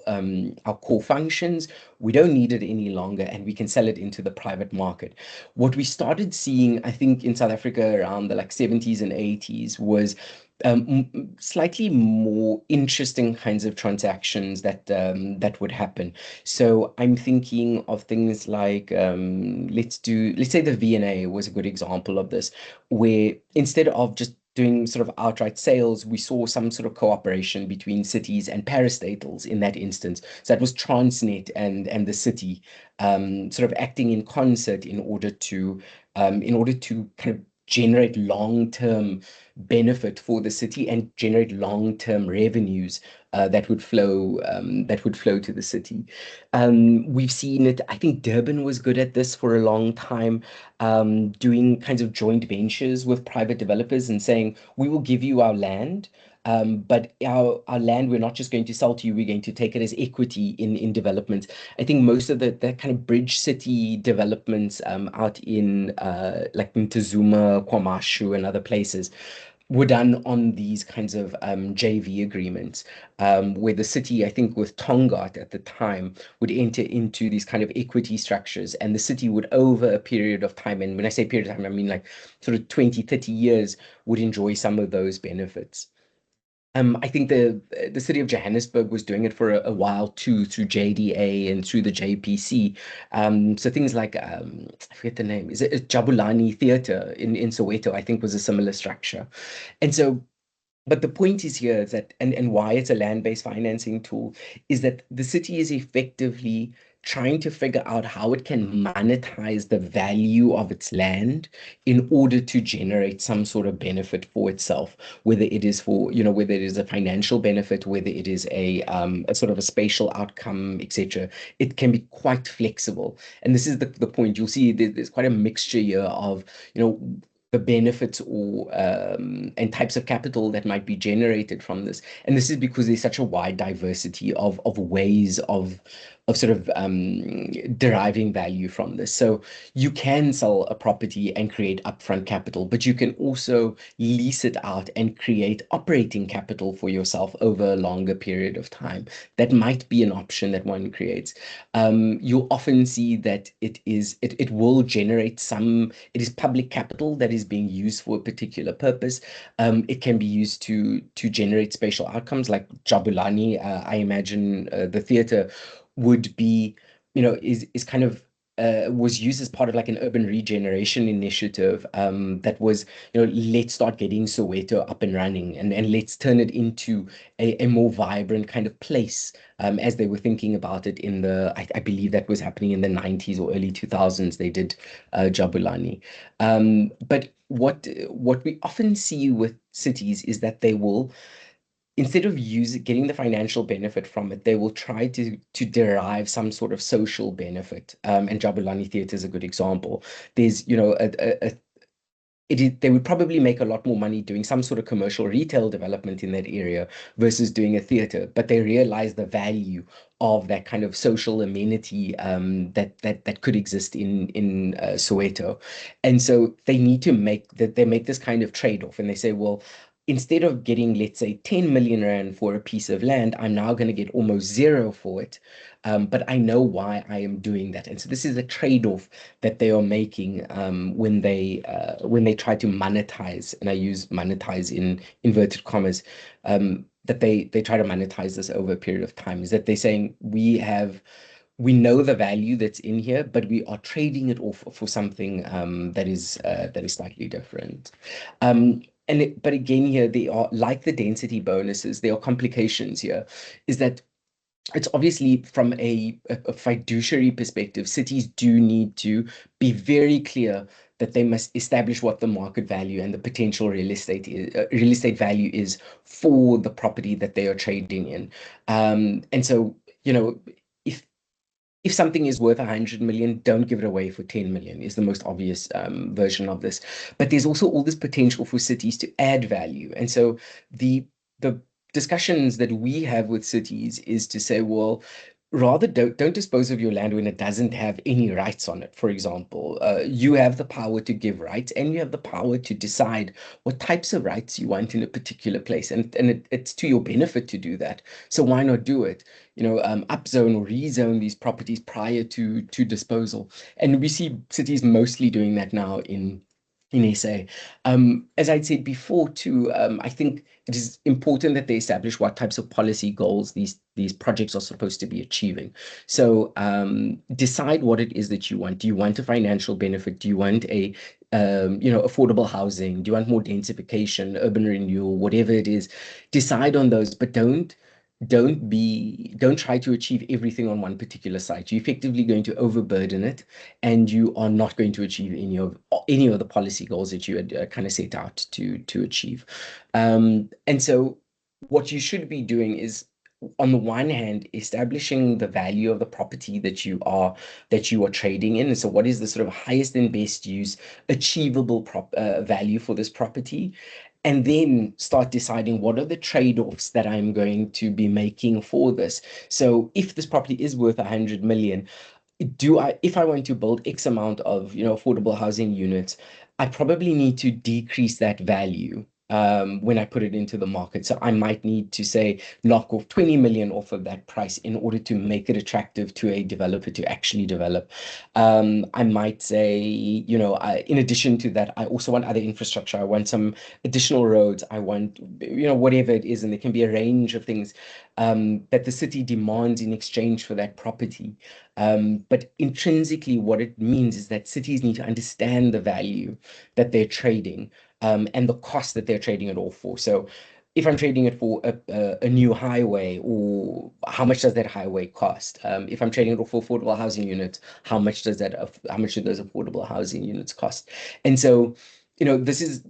core functions. We don't need it any longer, and we can sell it into the private market. What we started seeing, I think, in South Africa around the like 70s and 80s was slightly more interesting kinds of transactions that would happen. So I'm thinking of things like, let's say the V&A was a good example of this, where instead of just doing sort of outright sales, we saw some sort of cooperation between cities and parastatals in that instance. So that was Transnet and the city, sort of acting in concert in order to kind of generate long-term benefit for the city and generate long-term revenues that would flow to the city. We've seen it. I think Durban was good at this for a long time, doing kinds of joint ventures with private developers and saying, we will give you our land. But our land, we're not just going to sell to you, we're going to take it as equity in developments. I think most of that kind of bridge city developments out in like Ntezuma, Kwamashu, and other places were done on these kinds of JV agreements, where the city, I think with Tongaat at the time, would enter into these kind of equity structures, and the city would, over a period of time, and when I say period of time, I mean like sort of 20, 30 years, would enjoy some of those benefits. I think the city of Johannesburg was doing it for a while too, through JDA and through the JPC. So things like, I forget the name, is it Jabulani Theatre in Soweto, I think, was a similar structure. And so, but the point is here is that, and why it's a land-based financing tool, is that the city is effectively trying to figure out how it can monetize the value of its land in order to generate some sort of benefit for itself, whether it is for, whether it is a financial benefit, whether it is a sort of a spatial outcome, etc. It can be quite flexible. And this is the point. You'll see there's quite a mixture here of, the benefits or and types of capital that might be generated from this. And this is because there's such a wide diversity of ways of sort of deriving value from this. So you can sell a property and create upfront capital, but you can also lease it out and create operating capital for yourself over a longer period of time. That might be an option that one creates. You'll often see that it will generate some, it is public capital that is being used for a particular purpose. It can be used to generate spatial outcomes like Jabulani. I imagine the theater would be, is kind of was used as part of like an urban regeneration initiative, that was, let's start getting Soweto up and running, and let's turn it into a more vibrant kind of place, as they were thinking about it in I believe that was happening in the 90s or early 2000s. They did Jabulani. But what we often see with cities is that they will, instead of getting the financial benefit from it, they will try to derive some sort of social benefit. And Jabulani Theatre is a good example. There's, they would probably make a lot more money doing some sort of commercial retail development in that area versus doing a theater, but they realize the value of that kind of social amenity, that could exist in Soweto. And so they need to make this kind of trade-off, and they say, well, instead of getting, let's say, 10 million rand for a piece of land, I'm now going to get almost zero for it. But I know why I am doing that. And so this is a trade-off that they are making, when they try to monetize, and I use monetize in inverted commas, that they try to monetize this over a period of time. Is that they're saying, we know the value that's in here, but we are trading it off for something, that is slightly different. But again, here they are, like the density bonuses, there are complications here. Is that it's obviously from a fiduciary perspective, cities do need to be very clear that they must establish what the market value and the potential real estate value is for the property that they are trading in. And so, you know, if if something is worth 100 million, don't give it away for 10 million is the most obvious version of this. But there's also all this potential for cities to add value. And so the discussions that we have with cities is to say, well, rather don't dispose of your land when it doesn't have any rights on it. For example, you have the power to give rights, and you have the power to decide what types of rights you want in a particular place, and it's to your benefit to do that. So why not do it? Upzone or rezone these properties prior to disposal. And we see cities mostly doing that now in SA. As I'd said before, too, I think it is important that they establish what types of policy goals these projects are supposed to be achieving. So decide what it is that you want. Do you want a financial benefit? Do you want a affordable housing? Do you want more densification, urban renewal, whatever it is? Decide on those, but don't try to achieve everything on one particular site. You're effectively going to overburden it, and you are not going to achieve any of the policy goals that you had kind of set out to achieve. And so what you should be doing is, on the one hand, establishing the value of the property that you are trading in. And so what is the sort of highest and best use achievable value for this property? And then start deciding what are the trade-offs that I'm going to be making for this. So if this property is worth 100 million, if I want to build X amount of, affordable housing units, I probably need to decrease that value when I put it into the market. So I might need to say knock off 20 million off of that price in order to make it attractive to a developer to actually develop. I might say, in addition to that, I also want other infrastructure. I want some additional roads. I want, whatever it is, and there can be a range of things that the city demands in exchange for that property. But intrinsically, what it means is that cities need to understand the value that they're trading, and the cost that they're trading it all for. So if I'm trading it for a new highway, or how much does that highway cost? If I'm trading it for affordable housing units, how much do those affordable housing units cost? And so, this is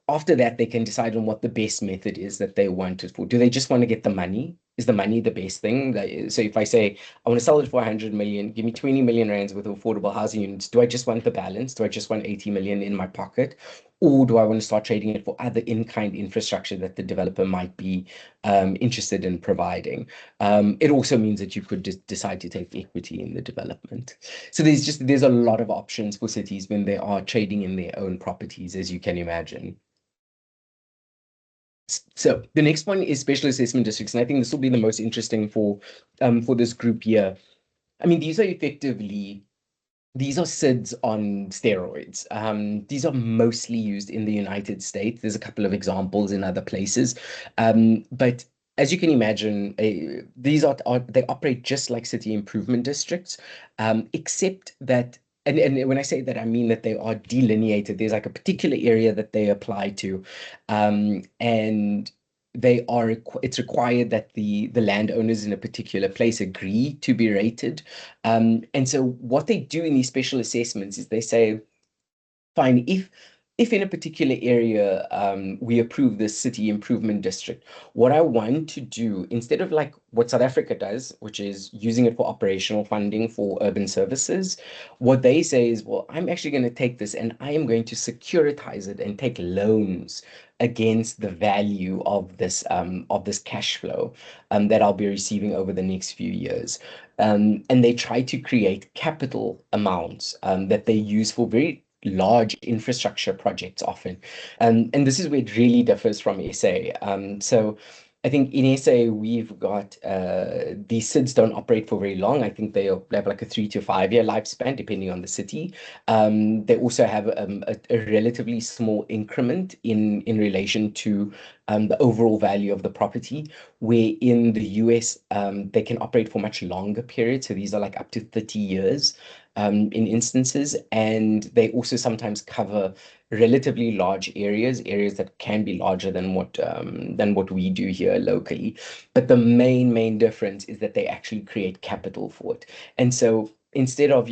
after that, they can decide on what the best method is that they want it for. Do they just want to get the money? Is the money the best thing? So if I say, I want to sell it for 100 million, give me 20 million rands with affordable housing units, do I just want the balance? Do I just want 80 million in my pocket? Or do I want to start trading it for other in-kind infrastructure that the developer might be interested in providing? It also means that you could just decide to take equity in the development. So there's a lot of options for cities when they are trading in their own properties, as you can imagine. So the next one is special assessment districts, and I think this will be the most interesting for this group here. I mean, these are SIDs on steroids. These are mostly used in the United States. There's a couple of examples in other places, but as you can imagine, they operate just like city improvement districts, except that. And when I say that, I mean that they are delineated. There's like a particular area that they apply to, and it's required that the landowners in a particular place agree to be rated. And so what they do in these special assessments is they say, fine, if in a particular area we approve this city improvement district, what I want to do, instead of like what South Africa does, which is using it for operational funding for urban services, what they say is, well, I'm actually going to take this and I am going to securitize it and take loans against the value of this cash flow that I'll be receiving over the next few years. And they try to create capital amounts that they use for very large infrastructure projects often. And this is where it really differs from SA. So I think in SA, we've got these SIDs don't operate for very long. I think they have like a 3 to 5 year lifespan, depending on the city. They also have a relatively small increment in relation to the overall value of the property, where in the US, they can operate for much longer periods. So these are like up to 30 years in instances, and they also sometimes cover relatively large areas that can be larger than what we do here locally. But the main difference is that they actually create capital for it. And so instead of,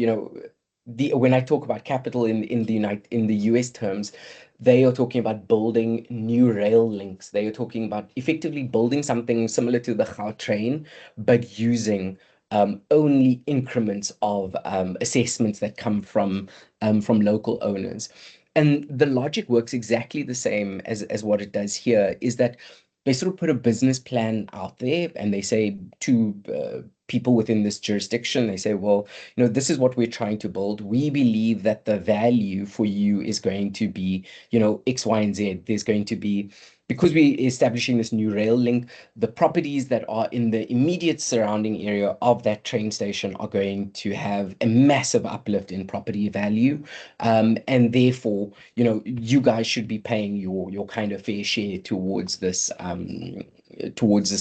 the when I talk about capital in the US terms, they are talking about building new rail links. They are talking about effectively building something similar to the Gautrain, but using only increments of assessments that come from local owners. And the logic works exactly the same as what it does here, is that they sort of put a business plan out there and they say to people within this jurisdiction, they say, well, this is what we're trying to build. We believe that the value for you is going to be, X, Y, and Z. There's going to be, because we're establishing this new rail link, the properties that are in the immediate surrounding area of that train station are going to have a massive uplift in property value. And therefore, you guys should be paying your kind of fair share towards this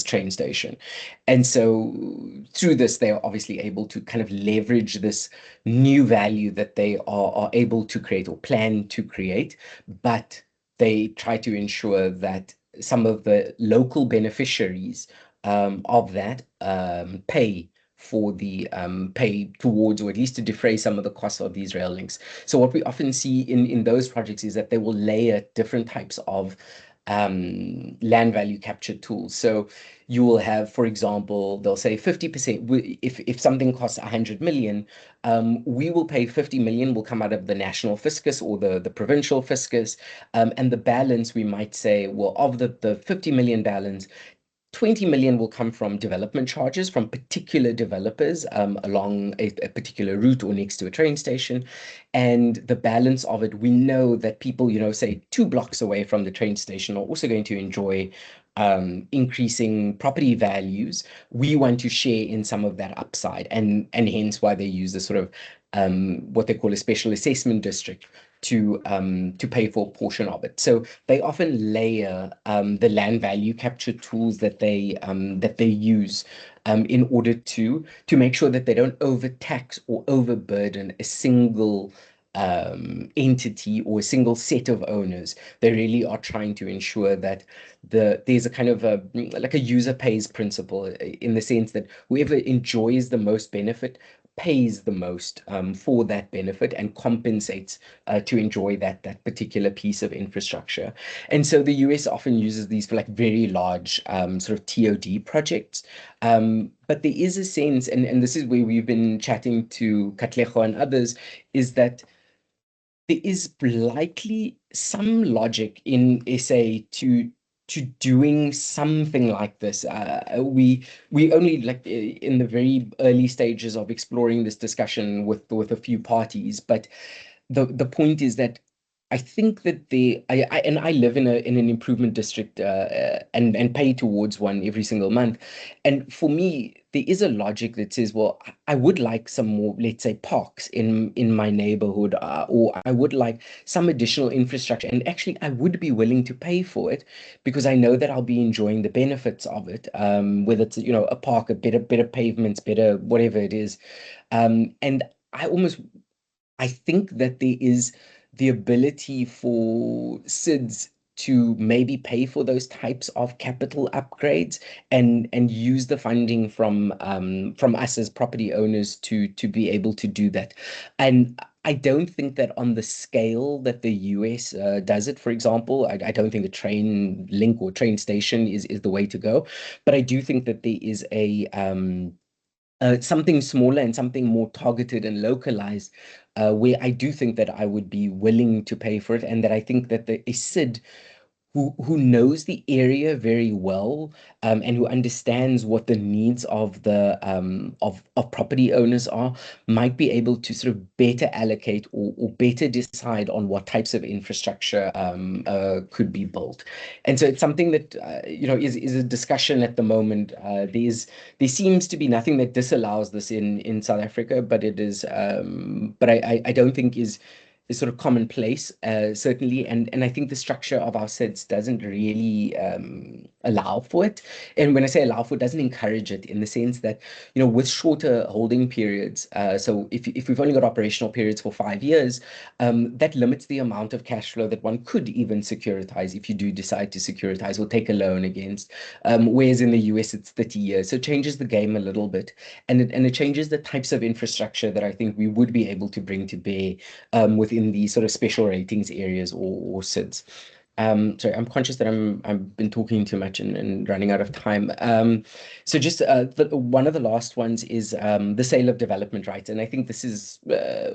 train station. And so through this, they are obviously able to kind of leverage this new value that they are able to create or plan to create, but they try to ensure that some of the local beneficiaries of that pay towards, or at least to defray some of the costs of these rail links. So what we often see in those projects is that they will layer different types of land value capture tools. So you will have, for example, they'll say 50%. If something costs 100 million, we will pay 50 million will come out of the national fiscus or the provincial fiscus. And the balance, we might say, well, of the 50 million balance, 20 million will come from development charges from particular developers along a particular route or next to a train station. And the balance of it, we know that people, say 2 blocks away from the train station are also going to enjoy increasing property values. We want to share in some of that upside, and hence why they use the sort of what they call a special assessment district to pay for a portion of it. So they often layer the land value capture tools that they use in order to make sure that they don't overtax or overburden a single entity or a single set of owners. They really are trying to ensure that there's a kind of like a user pays principle, in the sense that whoever enjoys the most benefit pays the most for that benefit and compensates to enjoy that particular piece of infrastructure. And so the US often uses these for like very large sort of TOD projects. But there is a sense, and this is where we've been chatting to Katlejo and others, is that there is likely some logic in SA to doing something like this. We only like in the very early stages of exploring this discussion with a few parties, but the point is that I think that I live in an improvement district and pay towards one every single month, and for me there is a logic that says, well, I would like some more, let's say, parks in my neighborhood, or I would like some additional infrastructure, and actually I would be willing to pay for it because I know that I'll be enjoying the benefits of it, whether it's a park, a better pavements, better whatever it is, and I think that there is the ability for SIDS to maybe pay for those types of capital upgrades and use the funding from us as property owners to be able to do that. And I don't think that on the scale that the US does it, for example, I don't think a train link or train station is the way to go. But I do think that there is something smaller and something more targeted and localized, where I do think that I would be willing to pay for it, and that I think that a SID who knows the area very well, and who understands what the needs of the of property owners are, might be able to sort of better allocate or better decide on what types of infrastructure could be built. And so it's something that is a discussion at the moment. There seems to be nothing that disallows this in South Africa, but it is but I don't think is sort of commonplace, certainly. And I think the structure of our SIDS doesn't really allow for it. And when I say allow for it, doesn't encourage it in the sense that, with shorter holding periods, so if we've only got operational periods for 5 years, that limits the amount of cash flow that one could even securitize if you do decide to securitize or take a loan against. Whereas in the US, it's 30 years. So it changes the game a little bit. And it changes the types of infrastructure that I think we would be able to bring to bear within these sort of special ratings areas or SIDS. Sorry, I'm conscious that I've been talking too much and running out of time. So just one of the last ones is the sale of development rights, and I think this is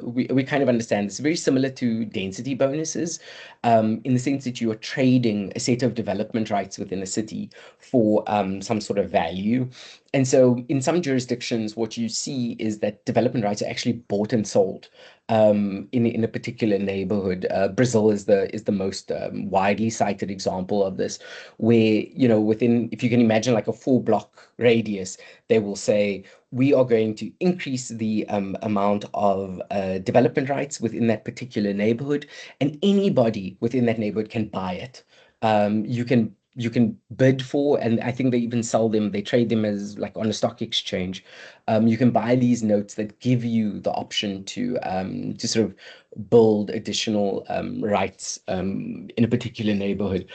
we kind of understand this. Very similar to density bonuses, in the sense that you are trading a set of development rights within a city for some sort of value. And so in some jurisdictions, what you see is that development rights are actually bought and sold in a particular neighborhood. Brazil is the most widely cited example of this, where within, if you can imagine like a 4 block radius, they will say we are going to increase the amount of development rights within that particular neighborhood, and anybody within that neighborhood can buy it. You can bid for, and I think they even sell them, they trade them as like on a stock exchange. You can buy these notes that give you the option to sort of build additional rights in a particular neighborhood.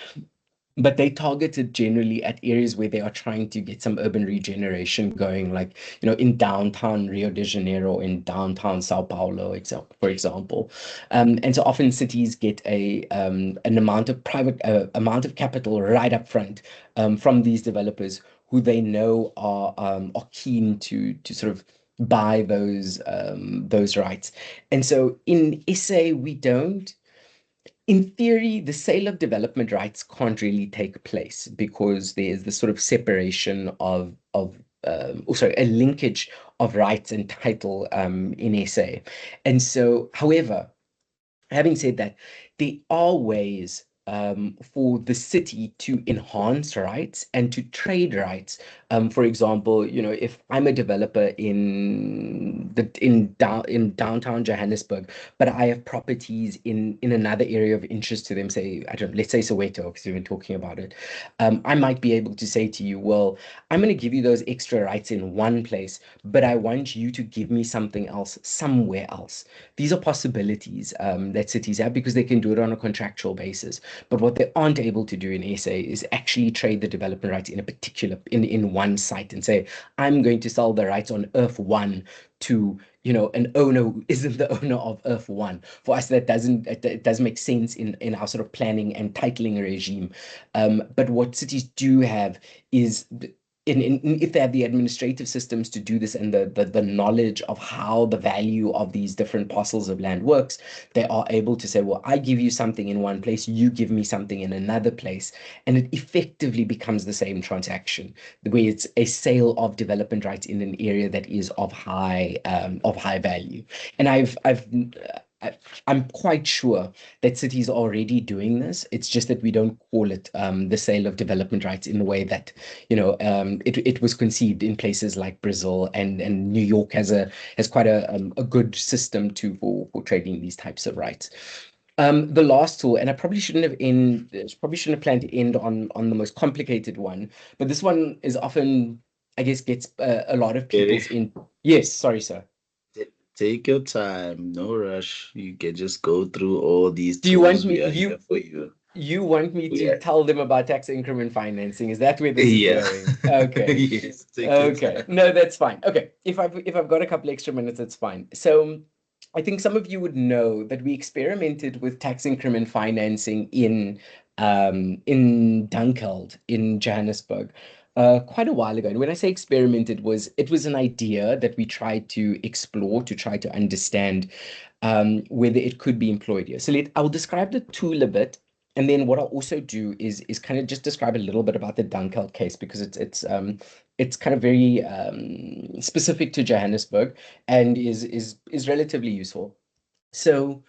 But they targeted generally at areas where they are trying to get some urban regeneration going, like, in downtown Rio de Janeiro, in downtown Sao Paulo, for example. And so often cities get an amount of capital right up front from these developers who they know are keen to sort of buy those rights. And so in SA, we don't. In theory, the sale of development rights can't really take place because there's this sort of separation or sorry, a linkage of rights and title in SA. And so, however, having said that, there are ways for the city to enhance rights and to trade rights. For example, if I'm a developer in downtown Johannesburg, but I have properties in another area of interest to them, say, I don't know, let's say Soweto, because we've been talking about it. I might be able to say to you, well, I'm going to give you those extra rights in one place, but I want you to give me something else somewhere else. These are possibilities that cities have because they can do it on a contractual basis. But what they aren't able to do in SA is actually trade the development rights in a particular in one site and say, I'm going to sell the rights on Earth One to an owner who isn't the owner of Earth One. For us, it doesn't make sense in our sort of planning and titling regime. But what cities do have is if they have the administrative systems to do this and the knowledge of how the value of these different parcels of land works, they are able to say, well, I give you something in one place, you give me something in another place, and it effectively becomes the same transaction, where it's a sale of development rights in an area that is of high value. And I'm quite sure that cities are already doing this. It's just that we don't call it the sale of development rights in the way that it was conceived in places like Brazil, and New York has quite a good system for trading these types of rights. The last tool, and I probably shouldn't have planned to end on the most complicated one, but this one is often, I guess, gets a lot of Okay. people's in. Yes, sorry, sir. Take your time, no rush. You can just go through all these Do you want tools. me We are you here for you. you want me We to are, tell them about tax increment financing? Is that where this is yeah. going? Okay. Yes, take your Okay. time. No, that's fine. Okay. If I've got a couple extra minutes, that's fine. So I think some of you would know that we experimented with tax increment financing in Dunkeld in Johannesburg quite a while ago. And when I say experimented, it was an idea that we tried to explore to try to understand whether it could be employed here. So I'll describe the tool a bit, and then what I'll also do is kind of just describe a little bit about the Dunkeld case because it's kind of very specific to Johannesburg and is relatively useful. So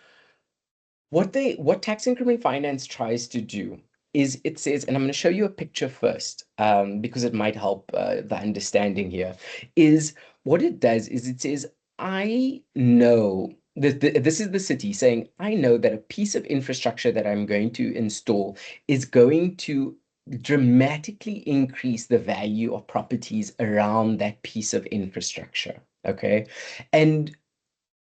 what tax increment finance tries to do is it says, and I'm going to show you a picture first, because it might help the understanding here, is what it does is it says, I know that this is the city saying, I know that a piece of infrastructure that I'm going to install is going to dramatically increase the value of properties around that piece of infrastructure. Okay. And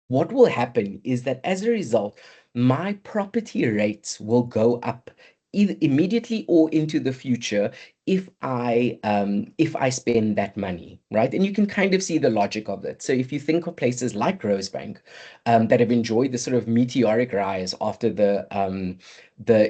what will happen is that as a result, my property rates will go up either immediately or into the future if I spend that money, right? And you can kind of see the logic of it. So if you think of places like Rosebank that have enjoyed the sort of meteoric rise after the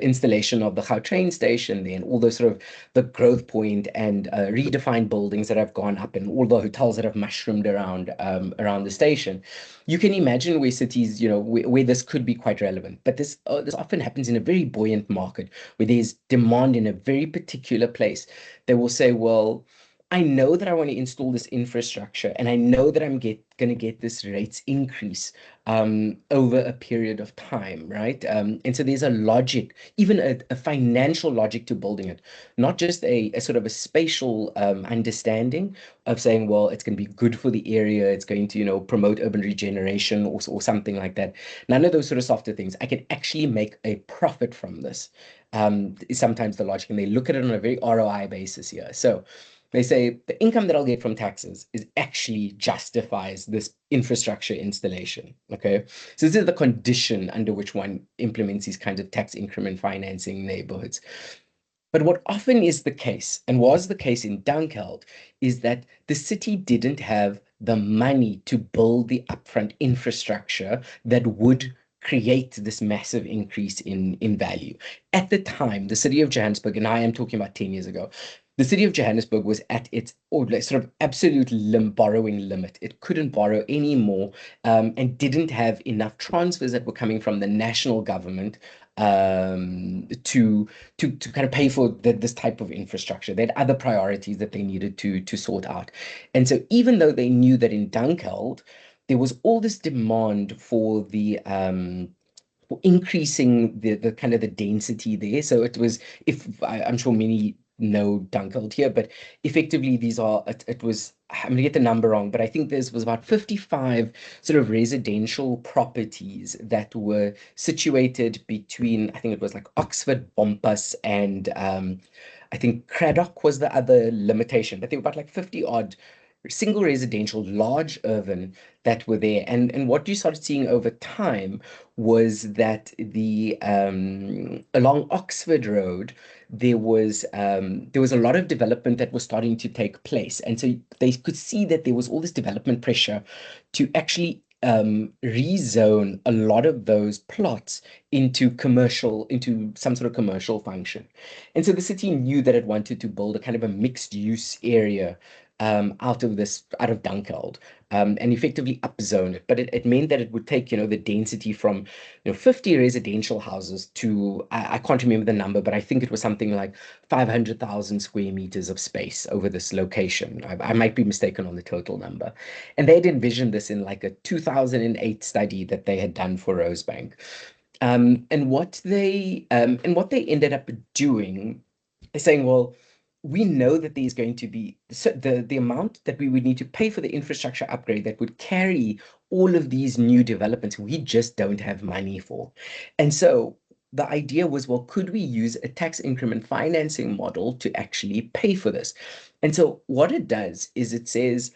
installation of the Gautrain station, then all the sort of the growth point and redefined buildings that have gone up and all the hotels that have mushroomed around the station, you can imagine where cities, where this could be quite relevant. But this often happens in a very buoyant market where there's demand in a very particular place. They will say, well, I know that I want to install this infrastructure and I know that I'm going to get this rates increase over a period of time, right? And so there's a logic, even a financial logic to building it, not just a sort of a spatial understanding of saying, well, it's going to be good for the area, it's going to, promote urban regeneration or something like that. None of those sort of softer things. I can actually make a profit from this, is sometimes the logic. And they look at it on a very ROI basis here. So they say the income that I'll get from taxes is actually justifies this infrastructure installation. Okay. So this is the condition under which one implements these kinds of tax increment financing neighborhoods. But what often is the case, and was the case in Dunkeld, is that the city didn't have the money to build the upfront infrastructure that would create this massive increase in value. At the time, the city of Johannesburg, and I am talking about 10 years ago, the city of Johannesburg was at its sort of absolute borrowing limit. It couldn't borrow any more and didn't have enough transfers that were coming from the national government to kind of pay for this type of infrastructure. They had other priorities that they needed to sort out. And so even though they knew that in Dunkeld, there was all this demand for increasing the kind of the density there. So it was, if I'm sure many know Dunkeld here, but effectively it was, I'm gonna get the number wrong, but I think there was about 55 sort of residential properties that were situated between, I think it was like Oxford, Bompas, and I think Craddock was the other limitation, but there were about like 50 odd single residential, large urban that were there. And what you started seeing over time was that the along Oxford Road, there was a lot of development that was starting to take place. And so they could see that there was all this development pressure to actually rezone a lot of those plots into some sort of commercial function. And so the city knew that it wanted to build a kind of a mixed use area out of Dunkeld, and effectively upzone it. But it meant that it would take, the density from, 50 residential houses to, I can't remember the number, but I think it was something like 500,000 square meters of space over this location. I might be mistaken on the total number. And they'd envisioned this in like a 2008 study that they had done for Rosebank. And what they ended up doing is saying, well, we know that there's going to be the amount that we would need to pay for the infrastructure upgrade that would carry all of these new developments, we just don't have money for. And so the idea was, well, could we use a tax increment financing model to actually pay for this? And so what it does is it says,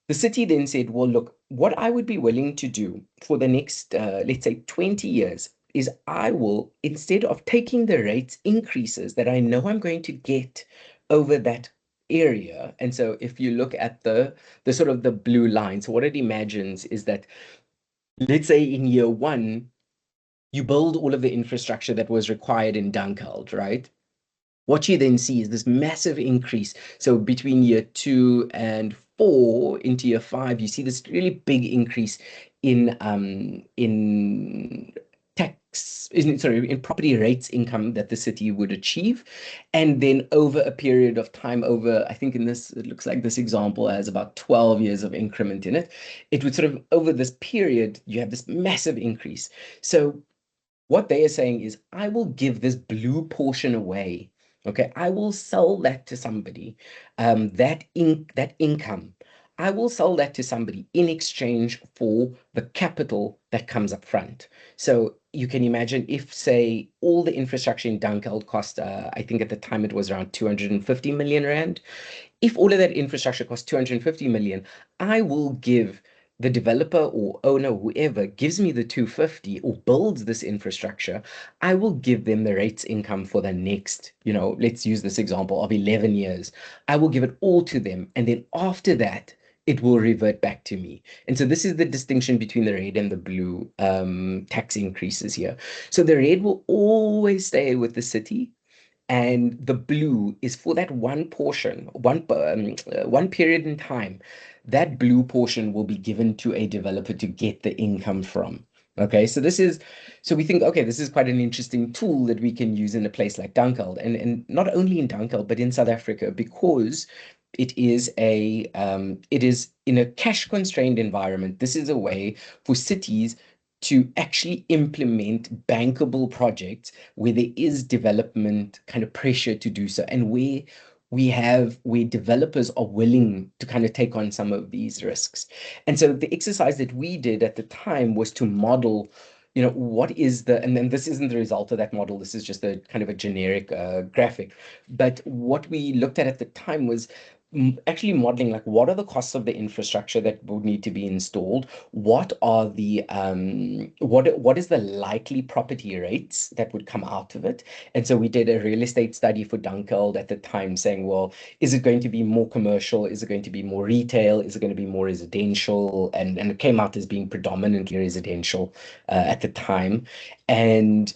the city then said, well, look, what I would be willing to do for the next, let's say, 20 years is I will, instead of taking the rates increases that I know I'm going to get over that area. And so if you look at the sort of the blue line, so what it imagines is that, let's say in year one, you build all of the infrastructure that was required in Dunkeld, right? What you then see is this massive increase. So between year 2 and 4 into year 5, you see this really big increase in in property rates income that the city would achieve. And then over a period of time, I think it looks like this example has about 12 years of increment in it. It would sort of, over this period, you have this massive increase. So what they are saying is, I will give this blue portion away. Okay, I will sell that to somebody. That income, I will sell that to somebody in exchange for the capital that comes up front. So you can imagine if, say, all the infrastructure in Dunkeld cost, I think at the time it was around 250 million rand. If all of that infrastructure costs 250 million, I will give the developer or owner, whoever gives me the 250 or builds this infrastructure, I will give them the rates income for the next, let's use this example of 11 years. I will give it all to them. And then after that, it will revert back to me. And so this is the distinction between the red and the blue tax increases here. So the red will always stay with the city, and the blue is for that one portion, one period in time. That blue portion will be given to a developer to get the income from. Okay, so we think, okay, this is quite an interesting tool that we can use in a place like Dunkeld, and not only in Dunkeld but in South Africa, because it is in a cash constrained environment. This is a way for cities to actually implement bankable projects where there is development kind of pressure to do so, and where developers are willing to kind of take on some of these risks. And so the exercise that we did at the time was to model, what is the, and then this isn't the result of that model, this is just a kind of a generic graphic. But what we looked at the time was actually modeling, like, what are the costs of the infrastructure that would need to be installed, what is the likely property rates that would come out of it. And so we did a real estate study for Dunkeld at the time, saying, well, is it going to be more commercial, is it going to be more retail, is it going to be more residential? And it came out as being predominantly residential at the time. And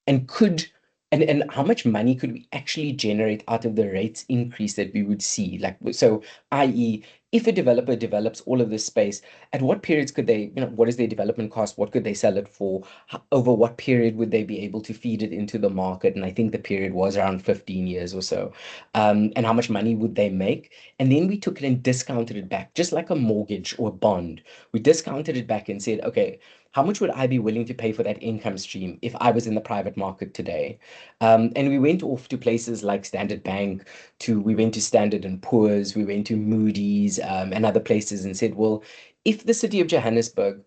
and could and how much money could we actually generate out of the rates increase that we would see? Like, so, i.e., if a developer develops all of this space, at what periods could they, what is their development cost? What could they sell it for? Over what period would they be able to feed it into the market? And I think the period was around 15 years or so. And how much money would they make? And then we took it and discounted it back, just like a mortgage or a bond. We discounted it back and said, okay, how much would I be willing to pay for that income stream if I was in the private market today? And we went off to places like Standard Bank, we went to Standard and Poor's, we went to Moody's, and other places, and said, well, if the city of Johannesburg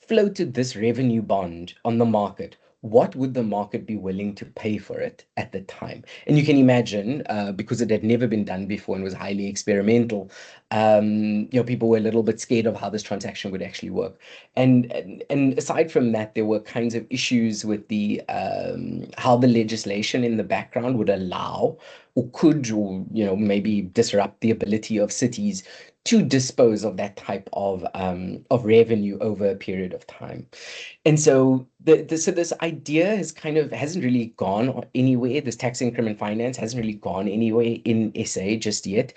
floated this revenue bond on the market, what would the market be willing to pay for it at the time? And you can imagine, because it had never been done before and was highly experimental, people were a little bit scared of how this transaction would actually work. And aside from that, there were kinds of issues with the how the legislation in the background would allow or could, or maybe disrupt the ability of cities to dispose of that type of revenue over a period of time. And so so this idea hasn't really gone anywhere. This tax increment finance hasn't really gone anywhere in SA just yet.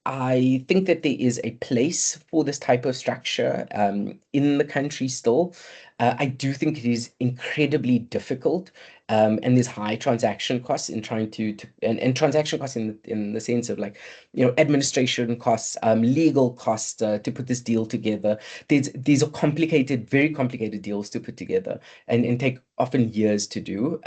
I think that there is a place for this type of structure in the country still. I do think it is incredibly difficult, and there's high transaction costs in trying and transaction costs in the sense of, like, administration costs, legal costs to put this deal together. These are complicated, very complicated deals to put together, and take often years to do.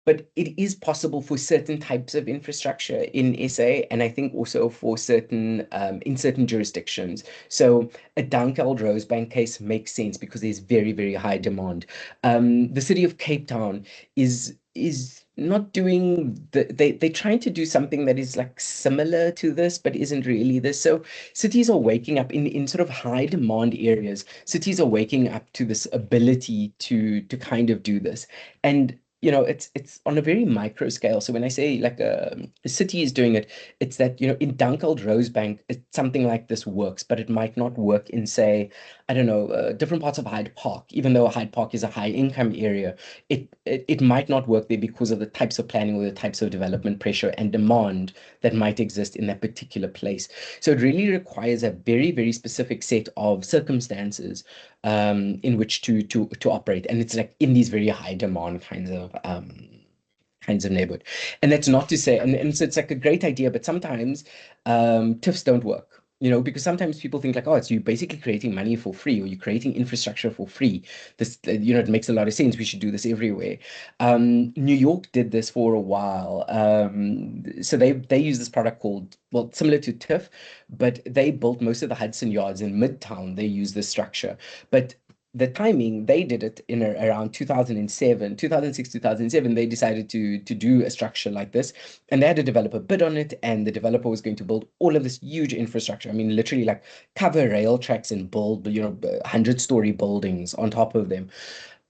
But it is possible for certain types of infrastructure in SA, and I think also for in certain jurisdictions. So a Dunkeld Rosebank case makes sense because there's very, very high demand. The city of Cape Town is not doing they're trying to do something that is, like, similar to this, but isn't really this. So cities are waking up in sort of high demand areas. Cities are waking up to this ability to kind of do this. And it's on a very micro scale. So when I say, like, a city is doing it, it's that, in Dunkeld Rosebank, something like this works, but it might not work in, say, I don't know, different parts of Hyde Park. Even though Hyde Park is a high income area, it might not work there because of the types of planning or the types of development pressure and demand that might exist in that particular place. So it really requires a very, very specific set of circumstances in which to operate, and it's, like, in these very high demand kinds of neighborhood. And that's not to say, and so it's, like, a great idea, but sometimes TIFs don't work. Because sometimes people think, like, oh, it's you basically creating money for free, or you're creating infrastructure for free. This, it makes a lot of sense. We should do this everywhere. New York did this for a while. So they use this product called, well, similar to TIF, but they built most of the Hudson Yards in Midtown. They use this structure, but the timing, they did it in around 2007, 2006, 2007. They decided to do a structure like this, and they had a developer bid on it, and the developer was going to build all of this huge infrastructure. I mean, literally like cover rail tracks and build, 100-story buildings on top of them.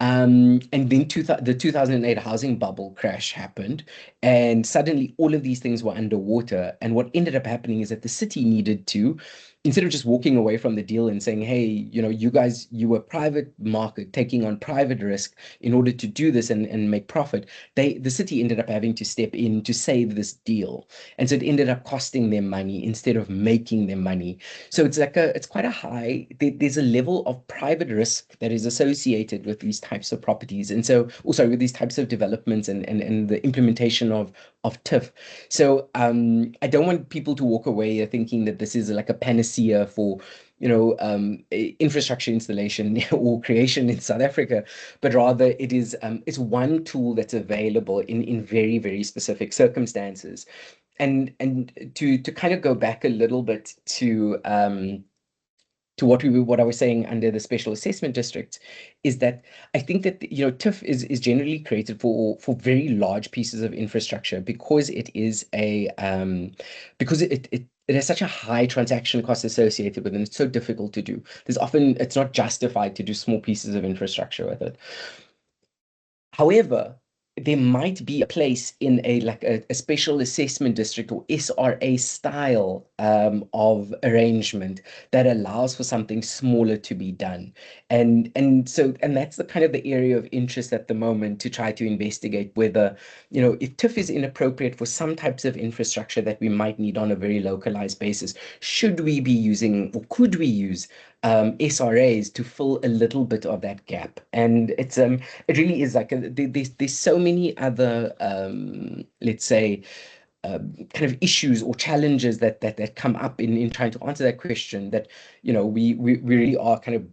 And then the 2008 housing bubble crash happened, and suddenly all of these things were underwater. And what ended up happening is that the city needed to, instead of just walking away from the deal and saying, hey, you guys, you were private market taking on private risk in order to do this and make profit, the city ended up having to step in to save this deal. And so it ended up costing them money instead of making them money. So it's quite a there's a level of private risk that is associated with these types of properties. And so also with these types of developments and the implementation of TIF. So I don't want people to walk away thinking that this is like a panacea for infrastructure installation or creation in South Africa, but rather it's one tool that's available in very, very specific circumstances. And to kind of go back a little bit to what I was saying under the special assessment districts, is that I think that TIF is generally created for very large pieces of infrastructure because it has such a high transaction cost associated with it, and it's so difficult to do. It's not justified to do small pieces of infrastructure with it. However, there might be a place in a special assessment district or SRA style of arrangement that allows for something smaller to be done. And that's the kind of the area of interest at the moment, to try to investigate whether, if TIF is inappropriate for some types of infrastructure that we might need on a very localized basis, should we be using, or could we use SRAs to fill a little bit of that gap? And it really is like there's so many other let's say kind of issues or challenges that come up in trying to answer that question, that we really are kind of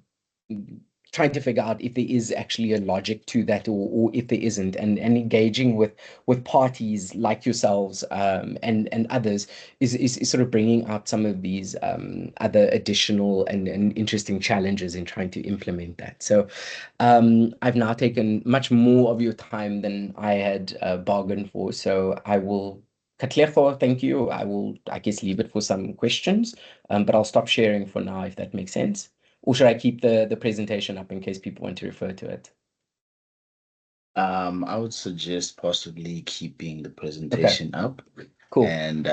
trying to figure out if there is actually a logic to that, or if there isn't, and engaging with parties like yourselves and others is sort of bringing out some of these other additional and interesting challenges in trying to implement that. So I've now taken much more of your time than I had bargained for, so I will cut clear for thank you. I will, I guess, leave it for some questions, but I'll stop sharing for now, if that makes sense. Or should I keep the presentation up in case people want to refer to it? I would suggest possibly keeping the Okay, presentation up, cool. and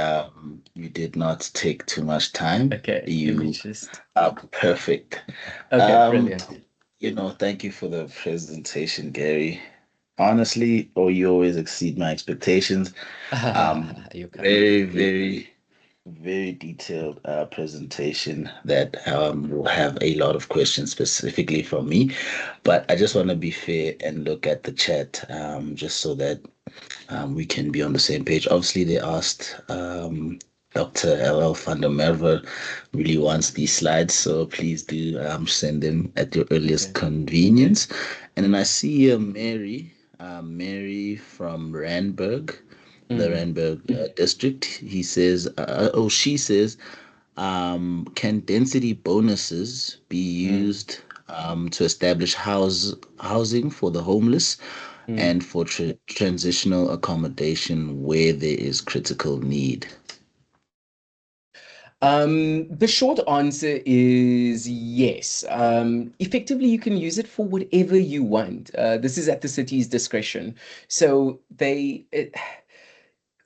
you did not take too much time. Okay, let me You just. are perfect. Okay, Um, brilliant. Thank you for the presentation, Gary. Honestly, you always exceed my expectations. You're kind. Very, very, very detailed presentation that will have a lot of questions specifically from me. But I just want to be fair and look at the chat, just so that we can be on the same page. Obviously, they asked Dr. LL van der Merwe really wants these slides, so please do send them at your earliest Okay. convenience. And then I see Mary from Randburg, the Mm. Randburg district. She says, can density bonuses be Mm. used to establish housing for the homeless Mm. and for transitional accommodation where there is critical need? The short answer is yes. Effectively, you can use it for whatever you want. This is at the city's discretion. So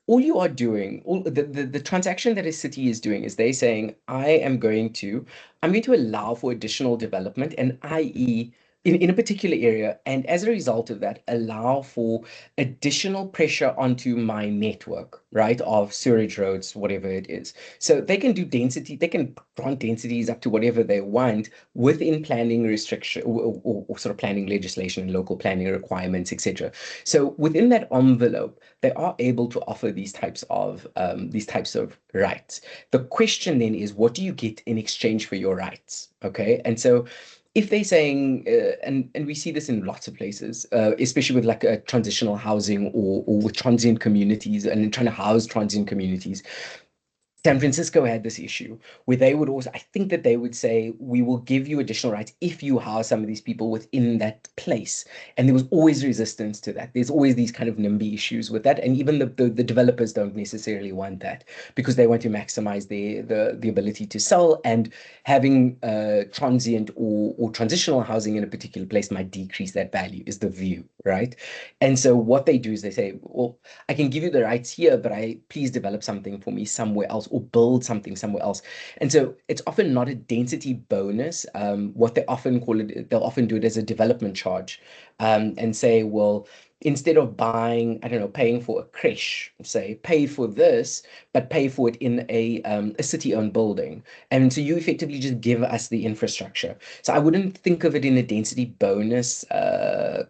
all you are doing, the transaction that a city is doing, is they saying, I'm going to allow for additional development, and i.e., in a particular area, and as a result of that, allow for additional pressure onto my network, right, of sewage roads, whatever it is. So they can do density, they can grant densities up to whatever they want within planning restriction, or sort of planning legislation and local planning requirements, etc. So within that envelope, they are able to offer these types of rights. The question then is, what do you get in exchange for your rights? Okay, and so if they're saying, and we see this in lots of places, especially with like a transitional housing, or with transient communities, and trying to house transient communities, San Francisco had this issue where they would also, I think that they would say, we will give you additional rights if you house some of these people within that place. And there was always resistance to that. There's always these kind of NIMBY issues with that. And even the developers don't necessarily want that because they want to maximize the ability to sell, and having transient or transitional housing in a particular place might decrease that value, is the view, right? And so what they do is they say, well, I can give you the rights here, but please develop something for me somewhere else or build something somewhere else. And so it's often not a density bonus. What they often call it, they'll often do it as a development charge, and say, well, instead of buying, I don't know, paying for a creche, say, pay for this, but pay for it in a city-owned building. And so you effectively just give us the infrastructure. So I wouldn't think of it in a density bonus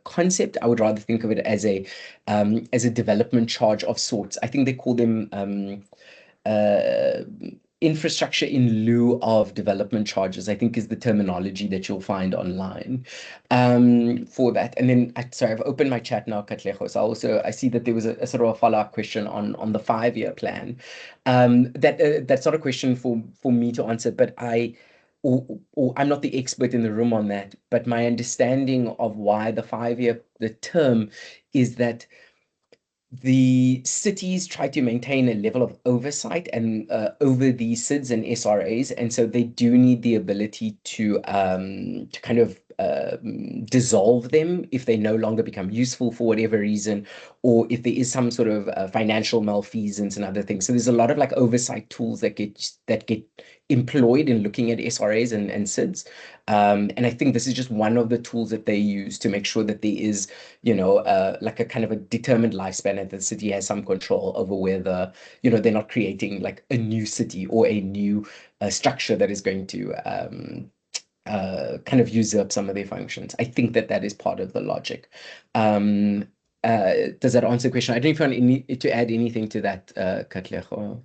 concept. I would rather think of it as a development charge of sorts. I think they call them uh, infrastructure in lieu of development charges, I think is the terminology that you'll find online for that. And then, sorry, I've opened my chat now, Katlego. So I see that there was a sort of a follow-up question on the 5-year plan. That's not a question for me to answer, but or I'm not the expert in the room on that, but my understanding of why the term is that the cities try to maintain a level of oversight and over these SIDs and SRAs, and so they do need the ability to kind of dissolve them if they no longer become useful for whatever reason, or if there is some sort of financial malfeasance and other things. So there's a lot of like oversight tools that get employed in looking at SRAs and SIDs, and I think this is just one of the tools that they use to make sure that there is, like a kind of a determined lifespan, and the city has some control over whether, they're not creating like a new city or a new structure that is going to kind of usurp some of their functions. I think that is part of the logic. Um, does that answer the question? I don't know if you want to add anything to that, Katlego.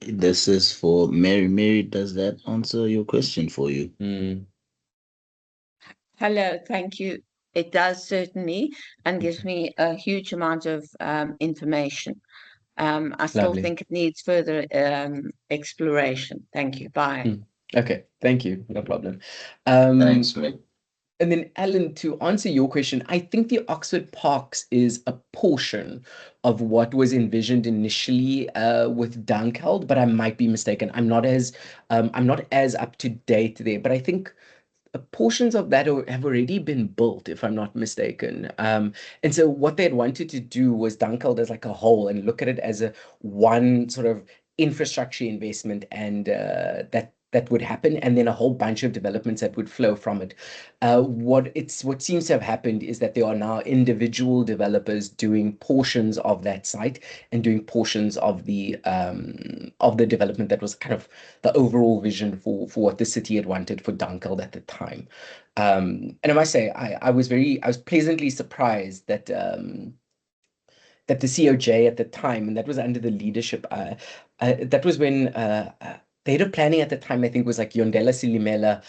This is for Mary. Mary, does that answer your question for you? Mm, Hello, thank you. It does certainly, and gives okay. me a huge amount of information. I still Lovely. think it needs further exploration. Thank you. Bye. Mm. Okay, thank you. No problem. Thanks, Mick. And then, Alan, to answer your question, I think the Oxford Parks is a portion of what was envisioned initially with Dunkeld, but I might be mistaken. I'm not as up to date there, but I think portions of that have already been built, if I'm not mistaken. And so what they had wanted to do was Dunkeld as like a whole and look at it as a one sort of infrastructure investment, and that would happen, and then a whole bunch of developments that would flow from it. What seems to have happened is that there are now individual developers doing portions of that site and doing portions of the development that was kind of the overall vision for what the city had wanted for Dunkeld at the time. And I must say, I was pleasantly surprised that the COJ at the time, and that was under the leadership, that was when the head of planning at the time, I think, was like Yondela Silimela.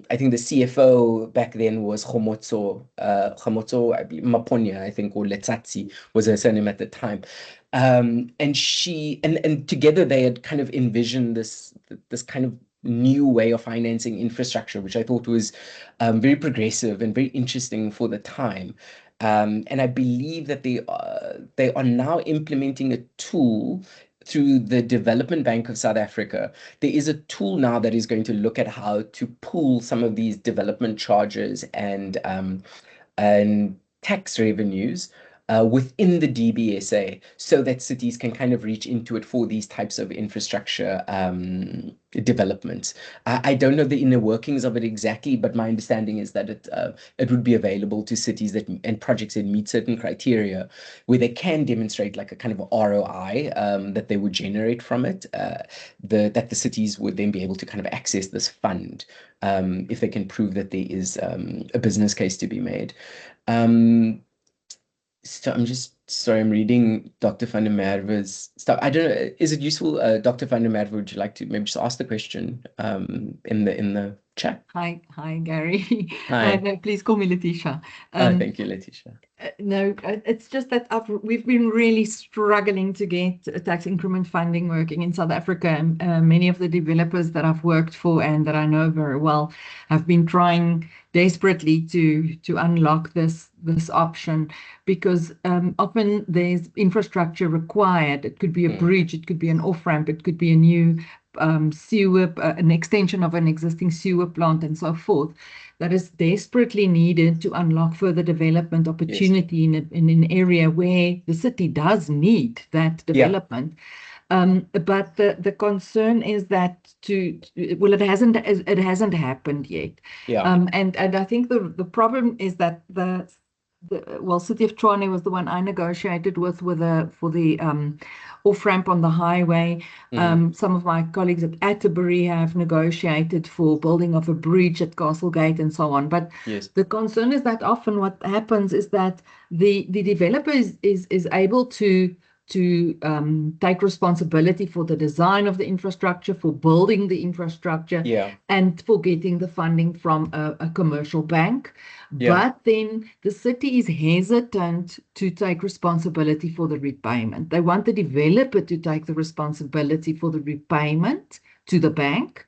I think the CFO back then was Khomotso, I believe, Maponya, I think, or Letsatsi was her surname at the time. And together they had kind of envisioned this kind of new way of financing infrastructure, which I thought was very progressive and very interesting for the time. And I believe that they are now implementing a tool through the Development Bank of South Africa. There is a tool now that is going to look at how to pool some of these development charges and tax revenues within the DBSA, so that cities can kind of reach into it for these types of infrastructure developments. I don't know the inner workings of it exactly, but my understanding is that it would be available to cities and projects that meet certain criteria, where they can demonstrate like a kind of ROI that they would generate from it. That the cities would then be able to kind of access this fund if they can prove that there is a business case to be made. Um, so I'm just sorry, I'm reading Dr. van der Merwe's stuff. I don't know, is it useful, Dr. van der Merwe, would you like to maybe just ask the question in the Hi, Gary. Hi. No, please call me Letitia. Thank you, Letitia. No, it's just that we've been really struggling to get tax increment funding working in South Africa. And many of the developers that I've worked for and that I know very well have been trying desperately to unlock this option, because often there's infrastructure required. It could be a bridge, it could be an off-ramp, it could be a new sewer, an extension of an existing sewer plant, and so forth, that is desperately needed to unlock further development opportunity in an area where the city does need that development. But the concern is that it hasn't happened yet. And I think the problem is that City of Tshwane was the one I negotiated with for the off-ramp on the highway. Some of my colleagues at Atterbury have negotiated for building of a bridge at Castlegate and so on. But the concern is that often what happens is that the developer is able to take responsibility for the design of the infrastructure, for building the infrastructure, and for getting the funding from a commercial bank. But then the city is hesitant to take responsibility for the repayment. They want the developer to take the responsibility for the repayment to the bank.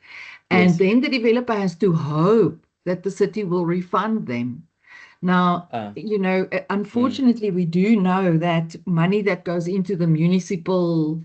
And then the developer has to hope that the city will refund them. Now, unfortunately, we do know that money that goes into the municipal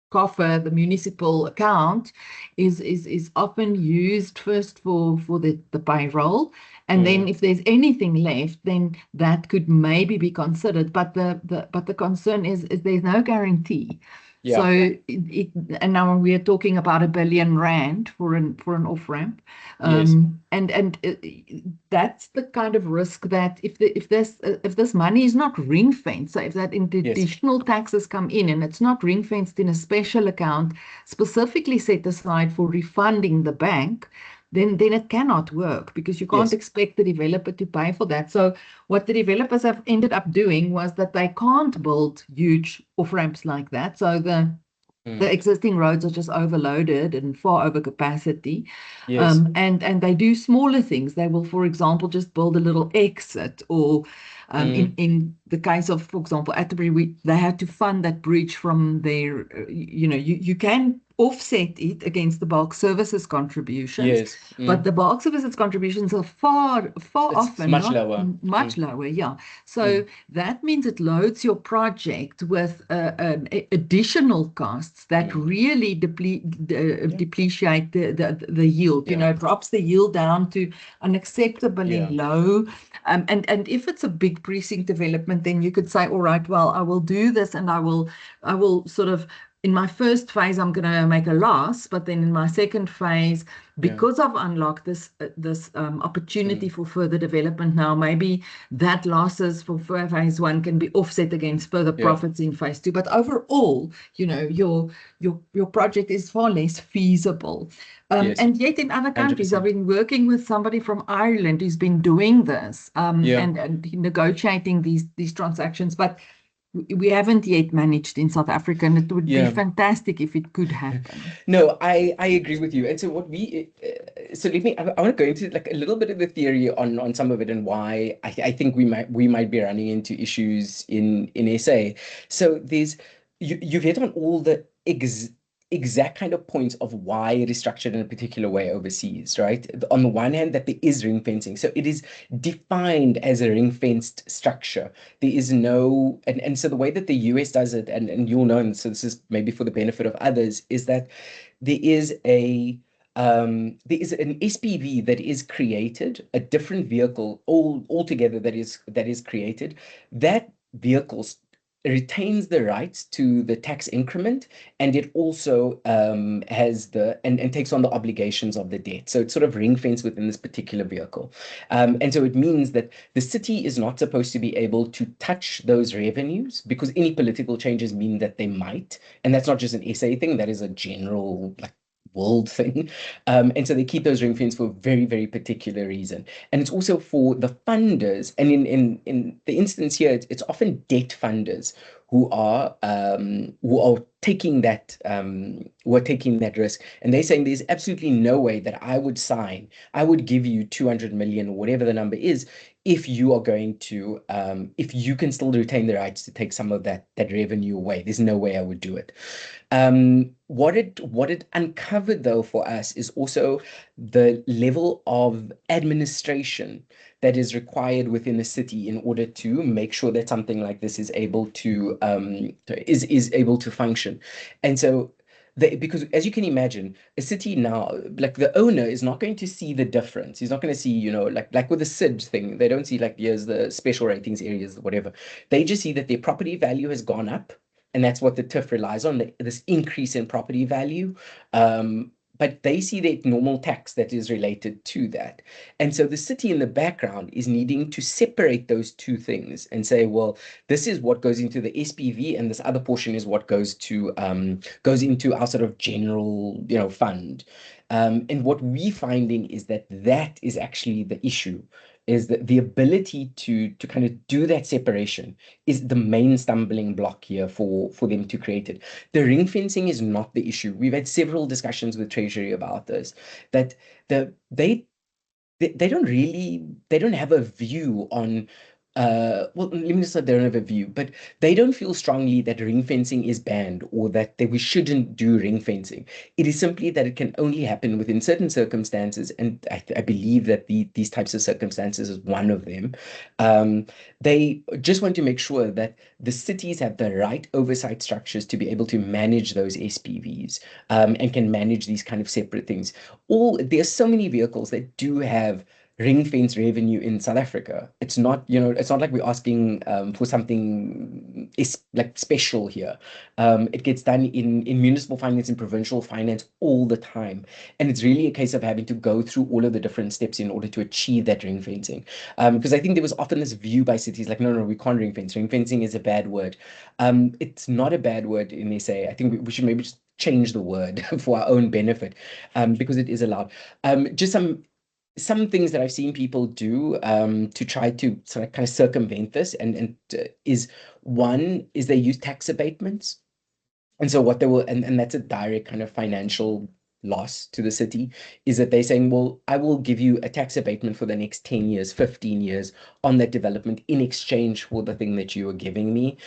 coffer, the municipal account, is often used first for the payroll, and then if there's anything left, then that could maybe be considered. But the concern is there's no guarantee. So and now we are talking about R1 billion for an off ramp, and that's the kind of risk that if this money is not ring fenced, so if that additional taxes come in and it's not ring fenced in a special account specifically set aside for refunding the bank, then it cannot work, because you can't expect the developer to pay for that. So what the developers have ended up doing was that they can't build huge off-ramps like that. So the existing roads are just overloaded and far over capacity. And they do smaller things. They will, for example, just build a little exit, or in the case of, for example, Atterbury, they had to fund that bridge from their, you can offset it against the bulk services contributions, but the bulk services contributions are far often much not lower. much lower. So that means it loads your project with additional costs that really depreciate the yield. It drops the yield down to unacceptably low. And if it's a big precinct development, then you could say, all right, well, I will do this, and I will sort of, in my first phase, I'm going to make a loss, but then in my second phase, because I've unlocked this opportunity for further development now, maybe that losses for phase one can be offset against further profits in phase two. But overall, your project is far less feasible. And yet in other countries, 100%. I've been working with somebody from Ireland who's been doing this and negotiating these transactions, but we haven't yet managed in South Africa, and it would be fantastic if it could happen. No, I agree with you. And so I want to go into like a little bit of the theory on some of it, and why I think we might be running into issues in SA. So you've hit on all the exact kind of points of why it is structured in a particular way overseas, right? On the one hand, that there is ring fencing. So it is defined as a ring fenced structure. There is no, and so the way that the US does it, and you'll know, and so this is maybe for the benefit of others, is that there is an SPV that is created, a different vehicle altogether that is created. That vehicle retains the rights to the tax increment, and it also has and takes on the obligations of the debt. So it's sort of ring fenced within this particular vehicle. And so it means that the city is not supposed to be able to touch those revenues, because any political changes mean that they might. And that's not just an SA thing, that is a general world thing. And so they keep those ring fence for a very, very particular reason. And it's also for the funders. And in the instance here, it's often debt funders who are taking that risk, and they're saying there's absolutely no way that I would give you 200 million or whatever the number is if you are going to if you can still retain the rights to take some of that revenue away. There's no way I would do it. What it uncovered though for us is also the level of administration that is required within a city in order to make sure that something like this is able to function. And so because as you can imagine, a city now, like the owner is not going to see the difference. He's not going to see, you know, like with the CID thing, they don't see like, here's the special ratings areas, whatever. They just see that their property value has gone up. And that's what the TIF relies on, this increase in property value. But they see the normal tax that is related to that. And so the city in the background is needing to separate those two things and say, well, this is what goes into the SPV, and this other portion is what goes into our sort of general, you know, fund. And what we're finding is that is actually the issue, is that the ability to kind of do that separation is the main stumbling block here for them to create it. The ring fencing is not the issue. We've had several discussions with Treasury about this, that they don't have a view on well, let me just say they don't have a view, but they don't feel strongly that ring fencing is banned or that we shouldn't do ring fencing. It is simply that it can only happen within certain circumstances, and I believe that these types of circumstances is one of them. They just want to make sure that the cities have the right oversight structures to be able to manage those SPVs, and can manage these kind of separate things. There's so many vehicles that do have ring fence revenue in South Africa. It's not, you know, it's not like we're asking for something is like special here. It gets done in municipal finance and provincial finance all the time. And it's really a case of having to go through all of the different steps in order to achieve that ring fencing. Because I think there was often this view by cities like, no, we can't ring fence. Ring fencing is a bad word. It's not a bad word in SA. I think we should maybe just change the word for our own benefit, because it is allowed. Just some things that I've seen people do to try to sort of kind of circumvent this, and is one is they use tax abatements. And so what they will, and that's a direct kind of financial loss to the city, is that they're saying, well, I will give you a tax abatement for the next 10 years, 15 years on that development in exchange for the thing that you are giving me.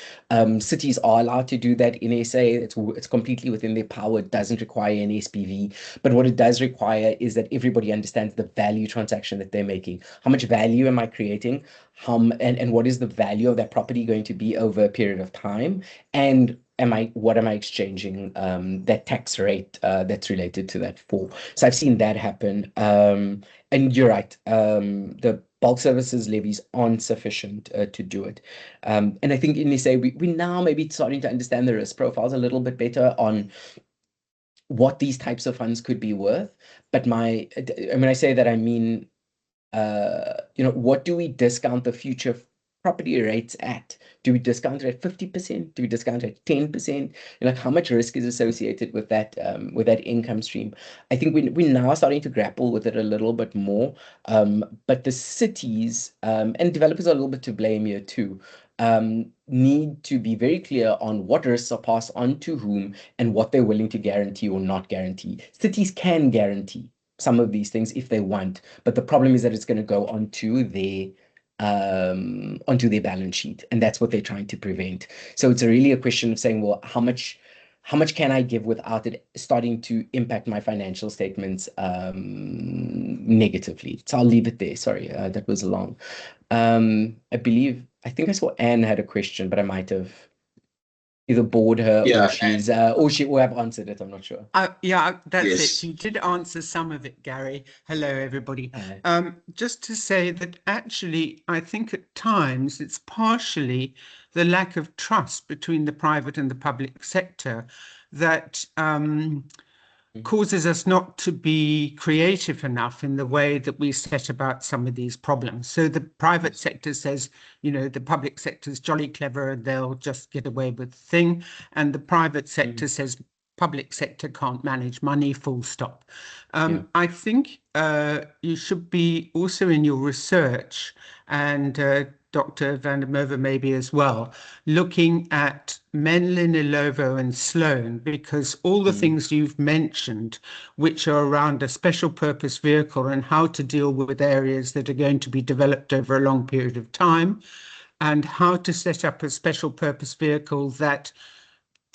Cities are allowed to do that in SA. It's completely within their power. It doesn't require an SPV. But what it does require is that everybody understands the value transaction that they're making. How much value am I creating? And what is the value of that property going to be over a period of time? And what am I exchanging that tax rate that's related to that for? So I've seen that happen. And you're right, the bulk services levies aren't sufficient to do it. And I think in SA, we now maybe starting to understand the risk profiles a little bit better on what these types of funds could be worth. But when I say that, I mean, you know, what do we discount the future property rates at? Do we discount it at 50%? Do we discount it at 10%? Like, how much risk is associated with that income stream? I think we're now starting to grapple with it a little bit more. But the cities and developers are a little bit to blame here too. Need to be very clear on what risks are passed on to whom and what they're willing to guarantee or not guarantee. Cities can guarantee some of these things if they want, but the problem is that it's going to go onto their balance sheet, and that's what they're trying to prevent. So it's really a question of saying, well, how much can I give without it starting to impact my financial statements negatively? So I'll leave it there. Sorry, that was long. I think I saw Anne had a question, but I might have either bored her, Yeah, or she will have answered it. I'm not sure. Yeah, that's Yes. it. You did answer some of it, Gary. Hello, everybody. Hi. Just to say that actually, I think at times it's partially the lack of trust between the private and the public sector that causes us not to be creative enough in the way that we set about some of these problems. So the private sector says, you know, the public sector's jolly clever and they'll just get away with the thing. And the private sector says public sector can't manage money, full stop. I think you should be also in your research and Dr. van der Merwe maybe as well, looking at Menlyn, Ilovo and Sloan, because all the things you've mentioned, which are around a special purpose vehicle and how to deal with areas that are going to be developed over a long period of time, and how to set up a special purpose vehicle that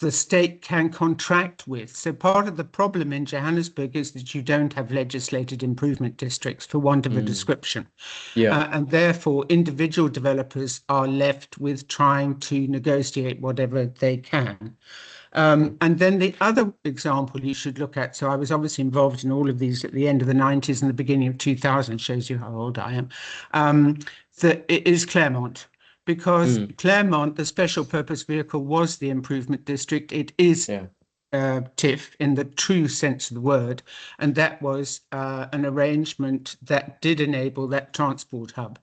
the state can contract with. So part of the problem in Johannesburg is that you don't have legislated improvement districts, for want of a description. And therefore individual developers are left with trying to negotiate whatever they can. And then the other example you should look at, so I was obviously involved in all of these at the end of the 90s and the beginning of 2000, shows you how old I am, that it is Claremont. Because Claremont, the special purpose vehicle, was the improvement district. It is TIF in the true sense of the word. And that was an arrangement that did enable that transport hub.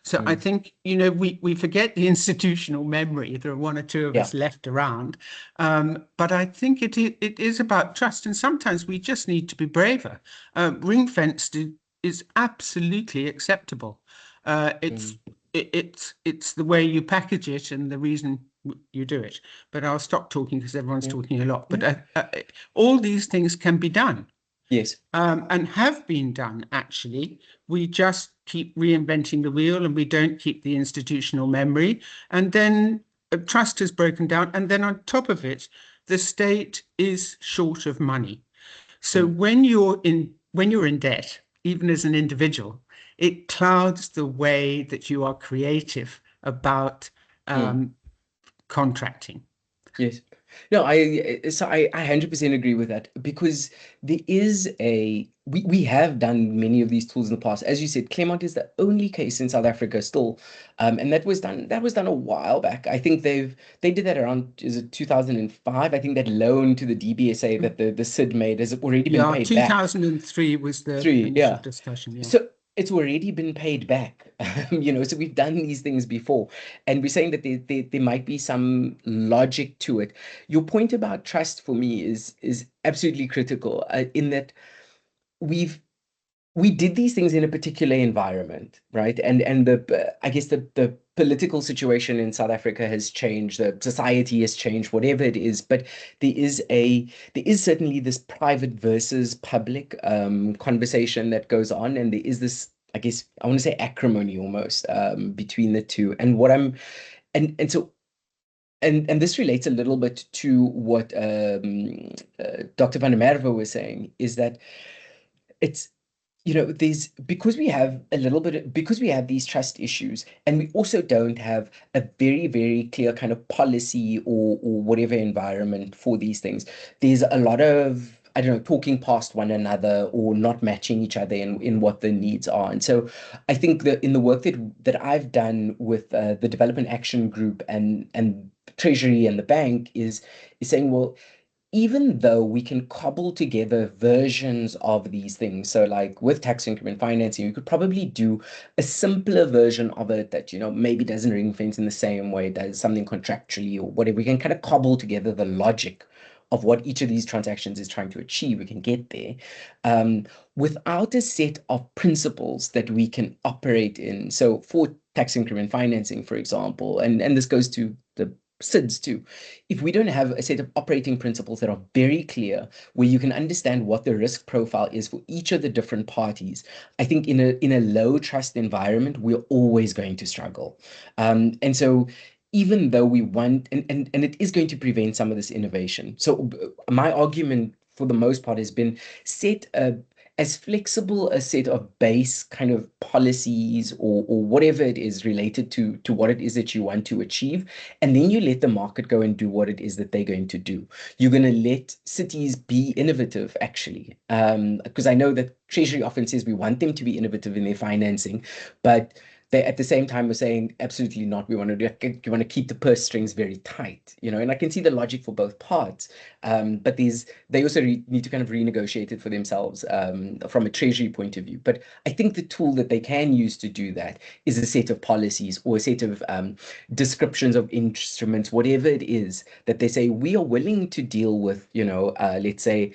So I think, we forget the institutional memory. There are one or two of us left around. But I think it is about trust. And sometimes we just need to be braver. Ring-fenced is absolutely acceptable. It's the way you package it and the reason you do it. But I'll stop talking because everyone's talking a lot. But all these things can be done. Yes. And have been done, actually. We just keep reinventing the wheel and we don't keep the institutional memory. And then trust is broken down. And then on top of it, the state is short of money. So when you're in debt, even as an individual, it clouds the way that you are creative about contracting. Yes. No, I 100% agree with that, because there is we have done many of these tools in the past. As you said, Claremont is the only case in South Africa still, and that was done a while back. I think they did that around, is it 2005? I think that loan to the DBSA that the CID made has already been paid 2003 back. was the Three, initial discussion. So it's already been paid back. So we've done these things before, and we're saying that there might be some logic to it. Your point about trust for me is absolutely critical, in that we did these things in a particular environment, right? And I guess the political situation in South Africa has changed, the society has changed, whatever it is. But there is certainly this private versus public conversation that goes on, and there is this, I guess I want to say, acrimony almost between the two. And what I'm and so. And this relates a little bit to what Dr. van der Merwe was saying, is that it's, because we have these trust issues, and we also don't have a very, very clear kind of policy or whatever environment for these things. There's a lot of, I don't know, talking past one another or not matching each other in what the needs are. And so I think that in the work that I've done with the Development Action Group and Treasury and the bank is saying, well, even though we can cobble together versions of these things, so like with tax increment financing, you could probably do a simpler version of it that, maybe doesn't ring fence in the same way, does something contractually or whatever. We can kind of cobble together the logic of what each of these transactions is trying to achieve. We can get there without a set of principles that we can operate in. So for tax increment financing, for example, and this goes to the SIDS too. If we don't have a set of operating principles that are very clear, where you can understand what the risk profile is for each of the different parties, I think in a low trust environment, we're always going to struggle. And so even though we want, and it is going to prevent some of this innovation. So my argument for the most part has been set as flexible a set of base kind of policies or whatever it is related to what it is that you want to achieve. And then you let the market go and do what it is that they're going to do. You're going to let cities be innovative, actually. Because I know that Treasury often says we want them to be innovative in their financing, but they at the same time are saying absolutely not. We want to keep the purse strings very tight, and I can see the logic for both parts. But they also need to kind of renegotiate it for themselves from a Treasury point of view. But I think the tool that they can use to do that is a set of policies or a set of descriptions of instruments, whatever it is that they say we are willing to deal with. Let's say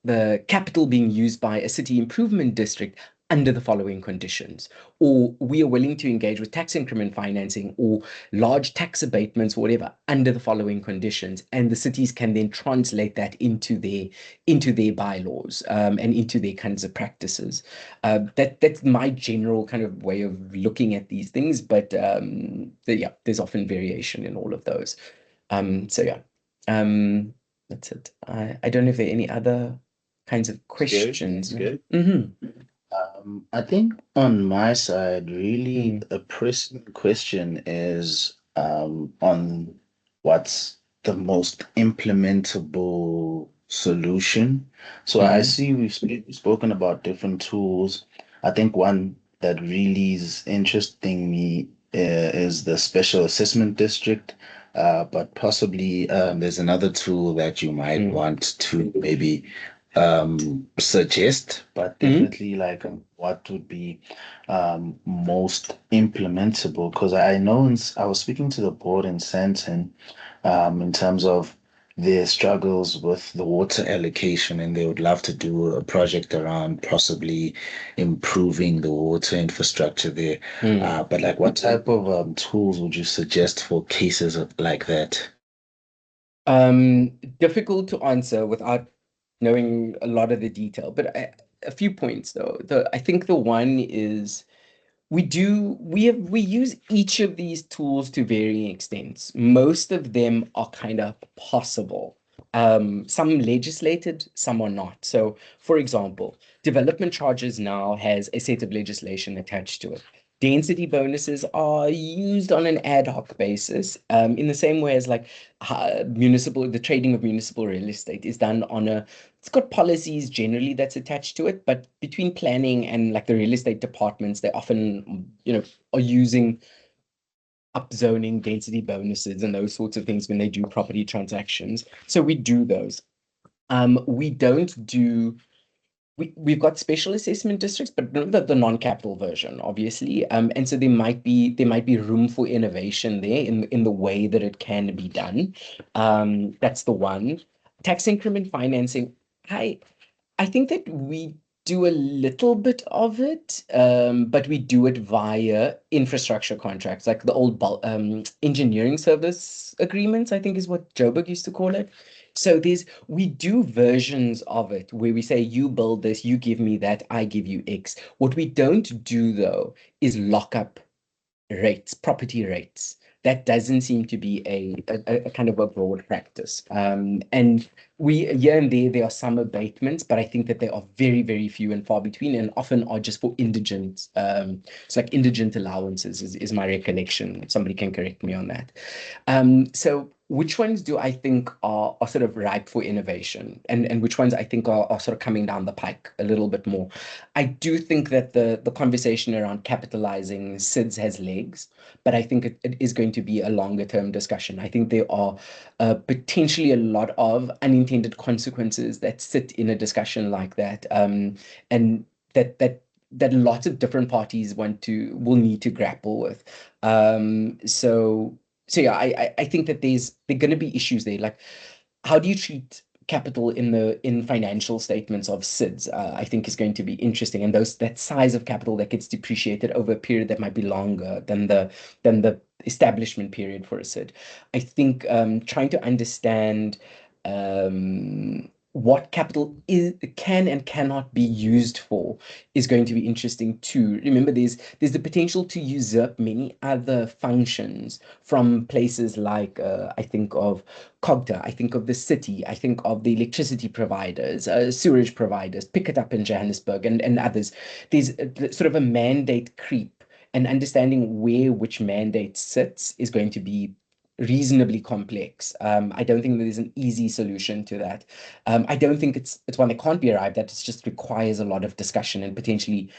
the capital being used by a city improvement district under the following conditions, or we are willing to engage with tax increment financing or large tax abatements, whatever, under the following conditions, and the cities can then translate that into their bylaws, and into their kinds of practices. That's my general kind of way of looking at these things, but yeah, there's often variation in all of those. So yeah, that's it. I don't know if there are any other kinds of questions. Good. Mm-hmm. I think on my side, really a pressing question is on what's the most implementable solution. So I see we've spoken about different tools. I think one that really is interesting me is the special assessment district. But possibly there's another tool that you might want to maybe suggest, but definitely like what would be most implementable. Because I know I was speaking to the board in Santon in terms of their struggles with the water allocation, and they would love to do a project around possibly improving the water infrastructure there. But like, what type of tools would you suggest for cases like that? Difficult to answer without knowing a lot of the detail, but a few points though. I think the one is we use each of these tools to varying extents. Most of them are kind of possible. Some legislated, some are not. So, for example, development charges now has a set of legislation attached to it. Density bonuses are used on an ad hoc basis, in the same way as like the trading of municipal real estate is done on it's got policies generally that's attached to it, but between planning and like the real estate departments, they often, are using upzoning, density bonuses, and those sorts of things when they do property transactions. So we do those. We don't do we've got special assessment districts, but the non-capital version, obviously. And so there might be room for innovation there in the way that it can be done. That's the one. Tax increment financing. I think that we do a little bit of it, but we do it via infrastructure contracts, like the old engineering service agreements, I think is what Joburg used to call it. So we do versions of it where we say, you build this, you give me that, I give you X. What we don't do though is lock up rates, property rates. That doesn't seem to be a kind of a broad practice. And here and there are some abatements, but I think that they are very, very few and far between, and often are just for indigent. It's like indigent allowances is my recollection. Somebody can correct me on that. So which ones do I think are sort of ripe for innovation, and which ones I think are sort of coming down the pike a little bit more? I do think that the conversation around capitalizing SIDS has legs, but I think it is going to be a longer term discussion. I think there are potentially a lot of unintended consequences that sit in a discussion like that, and that lots of different parties will need to grapple with. So yeah, I think that there are going to be issues there. Like, how do you treat capital in financial statements of SIDS? I think is going to be interesting, and that size of capital that gets depreciated over a period that might be longer than the establishment period for a SID. I think trying to understand what capital can and cannot be used for is going to be interesting too. Remember, there's the potential to usurp many other functions from places like I think of COGTA, I think of the city, I think of the electricity providers, sewerage providers, pick it up in Johannesburg and others. There's sort of a mandate creep, and understanding where which mandate sits is going to be reasonably complex. I don't think there's an easy solution to that. I don't think it's one that can't be arrived at. It just requires a lot of discussion and potentially,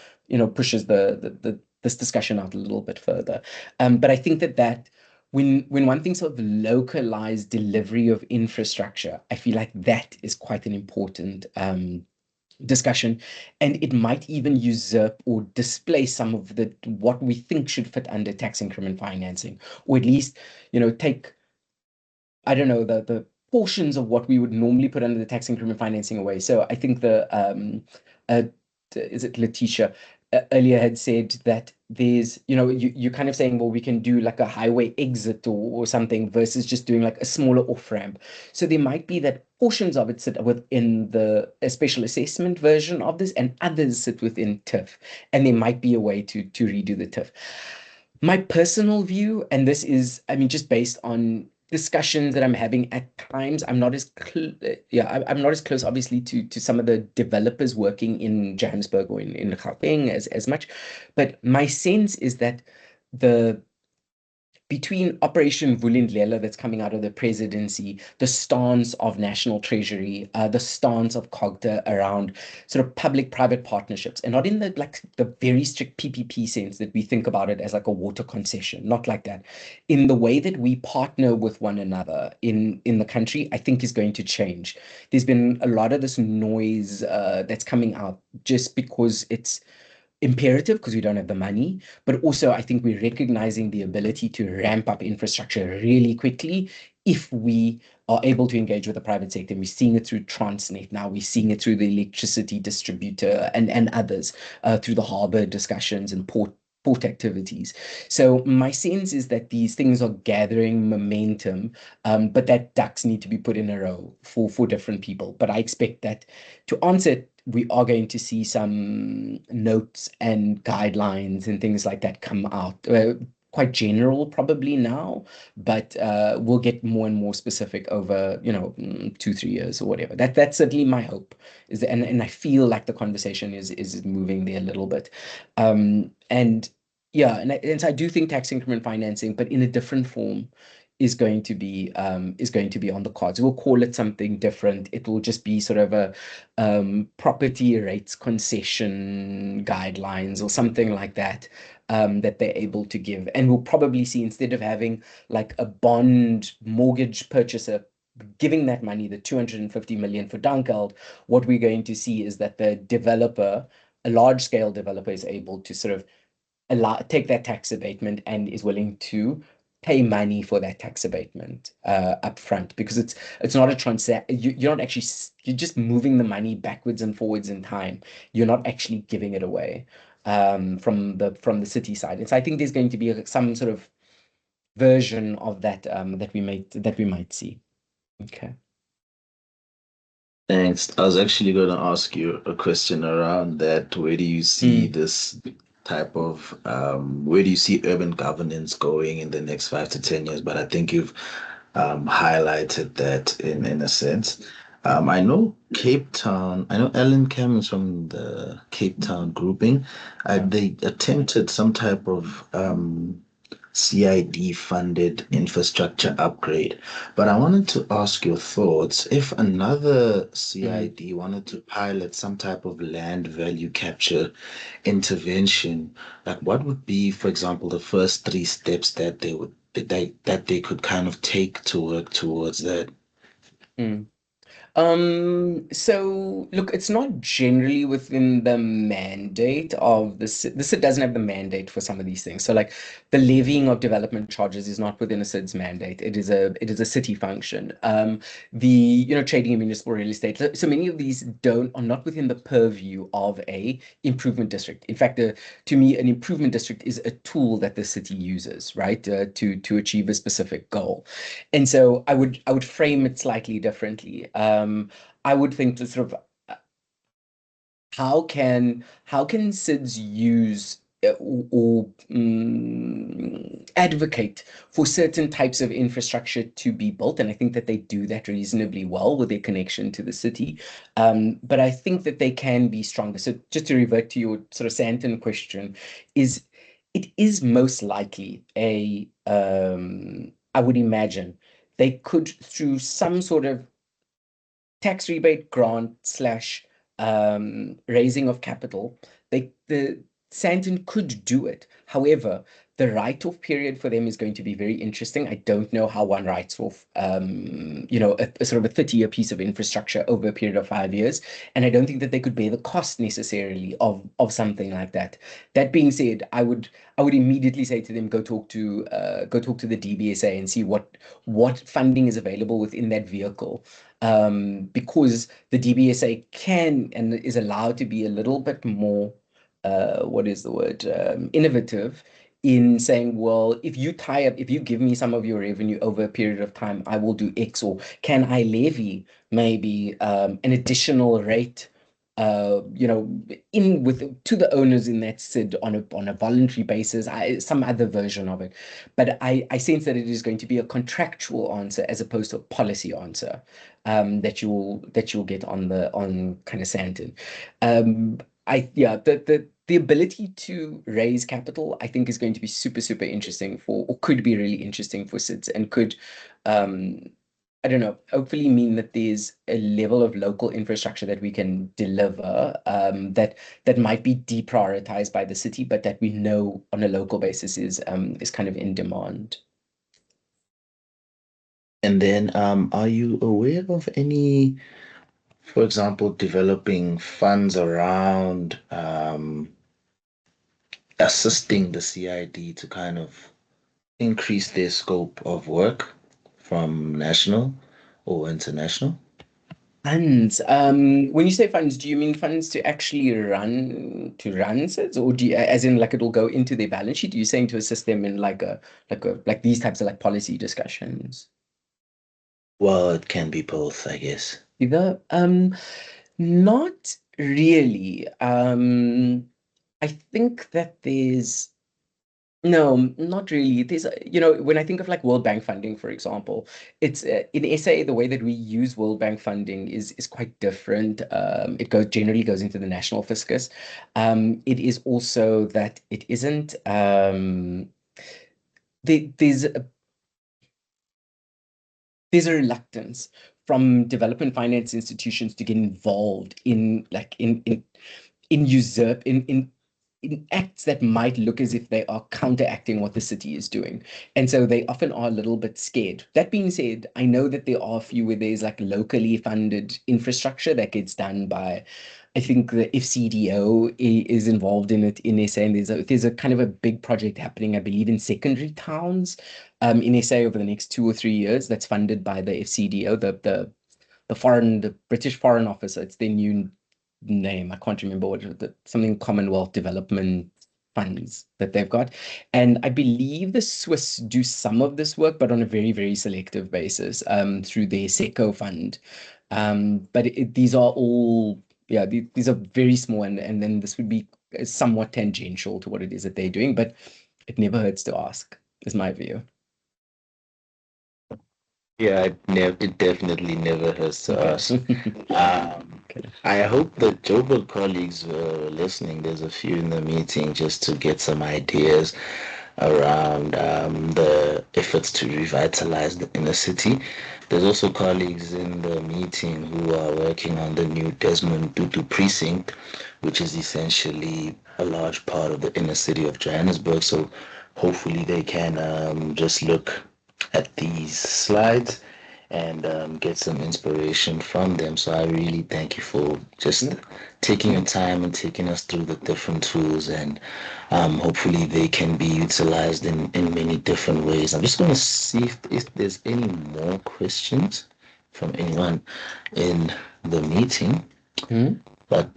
pushes this discussion out a little bit further. But I think that when one thinks of localized delivery of infrastructure, I feel like that is quite an important discussion, and it might even usurp or displace some of what we think should fit under tax increment financing, or at least take, I don't know, the portions of what we would normally put under the tax increment financing away. So I think is it Letitia? earlier had said that there's, you're kind of saying, well, we can do like a highway exit or something versus just doing like a smaller off ramp. So there might be that portions of it sit within a special assessment version of this, and others sit within TIF, and there might be a way to redo the TIF. My personal view, and this is, I mean, just based on discussions that I'm having at times, I'm not as I'm not as close, obviously, to some of the developers working in Johannesburg or in Gauteng as much, but my sense is that the between Operation Vulindlela that's coming out of the presidency, the stance of National Treasury, the stance of COGTA around sort of public-private partnerships, and not in the very strict PPP sense that we think about it as like a water concession, not like that. In the way that we partner with one another in the country, I think is going to change. There's been a lot of this noise that's coming out just because it's imperative because we don't have the money, but also I think we're recognizing the ability to ramp up infrastructure really quickly if we are able to engage with the private sector. And we're seeing it through Transnet now, we're seeing it through the electricity distributor and others, through the harbor discussions and port activities. So my sense is that these things are gathering momentum, but that ducks need to be put in a row for different people. But I expect that to answer it, we are going to see some notes and guidelines and things like that come out. Quite general probably now, but we'll get more and more specific over 2-3 years or whatever. That's certainly my hope. And I feel like the conversation is moving there a little bit. And yeah, and so I do think tax increment financing, but in a different form, is going to be on the cards. We'll call it something different. It will just be sort of a property rates concession guidelines or something like that, that they're able to give. And we'll probably see, instead of having like a bond mortgage purchaser giving that money, the 250 million for Dunkeld, what we're going to see is that the developer, a large scale developer, is able to sort of take that tax abatement and is willing to pay money for that tax abatement upfront, because it's not a transaction. You're not actually, you're just moving the money backwards and forwards in time. You're not actually giving it away from the city side. And so I think there's going to be some sort of version of that that we might see. Okay. Thanks. I was actually going to ask you a question around that. Where do you see this type of, where do you see urban governance going in the next 5 to 10 years? But I think you've highlighted that in a sense. I know Cape Town, I know Ellen Cam from the Cape Town grouping. They attempted some type of CID funded infrastructure upgrade. But I wanted to ask your thoughts. If another CID wanted to pilot some type of land value capture intervention, like what would be, for example, the first 3 steps that they could kind of take to work towards that? So look, it's not generally within the mandate of the CID doesn't have the mandate for some of these things. So like the levying of development charges is not within a CID's mandate. It is a city function. The trading in municipal real estate. So many of these are not within the purview of a improvement district. In fact, to me, an improvement district is a tool that the city uses, right, to achieve a specific goal. And so I would frame it slightly differently. I would think to sort of how can CIDs use or advocate for certain types of infrastructure to be built, and I think that they do that reasonably well with their connection to the city. But I think that they can be stronger. So just to revert to your sort of Santon question, it is most likely I would imagine they could, through some sort of tax rebate grant slash raising of capital, the Santon could do it. However, the write-off period for them is going to be very interesting. I don't know how one writes off, a sort of a 30-year piece of infrastructure over a period of 5 years, and I don't think that they could bear the cost necessarily of something like that. That being said, I would immediately say to them, go talk to the DBSA and see what funding is available within that vehicle, because the DBSA can and is allowed to be a little bit more what is the word, innovative in saying, well, if you give me some of your revenue over a period of time, I will do X, or can I levy maybe an additional rate, to the owners in that SID on a voluntary basis, some other version of it. But I sense that it is going to be a contractual answer as opposed to a policy answer, that you'll get on kind of Santon. The ability to raise capital, I think, is going to be super, super interesting or could be really interesting for SIDS, and could, I don't know, hopefully mean that there's a level of local infrastructure that we can deliver, that might be deprioritized by the city, but that we know on a local basis is kind of in demand. And then, are you aware of any, for example, developing funds around assisting the CID to kind of increase their scope of work from national or international? Funds. When you say funds, do you mean funds to actually run SIDS, or do you, as in like it'll go into their balance sheet? Are you saying to assist them in like these types of like policy discussions? Well, it can be both, I guess. Either. Not really. I think that no, not really. When I think of like World Bank funding, for example, it's in SA, the way that we use World Bank funding is quite different. It generally goes into the national fiscus. It is also that it isn't, there's a reluctance from development finance institutions to get involved in acts that might look as if they are counteracting what the city is doing. And so they often are a little bit scared. That being said, I know that there are a few where there's like locally funded infrastructure that gets done by, I think the FCDO is involved in it in SA, and there's a kind of a big project happening, I believe, in secondary towns in SA over the next 2 or 3 years, that's funded by the FCDO, the British Foreign Office. It's their new name. I can't remember something Commonwealth Development Funds that they've got. And I believe the Swiss do some of this work, but on a very, very selective basis, through their SECO fund. But these are all, these are very small, and then this would be somewhat tangential to what it is that they're doing, but it never hurts to ask, is my view. Yeah, it definitely never hurts to ask. Okay. I hope the Joburg colleagues were listening. There's a few in the meeting just to get some ideas around the efforts to revitalize the inner city. There's also colleagues in the meeting who are working on the new Desmond Tutu precinct, which is essentially a large part of the inner city of Johannesburg. So hopefully they can just look at these slides and get some inspiration from them. So I really thank you for just taking your time and taking us through the different tools, and hopefully they can be utilized in many different ways. I'm just going to see if there's any more questions from anyone in the meeting. But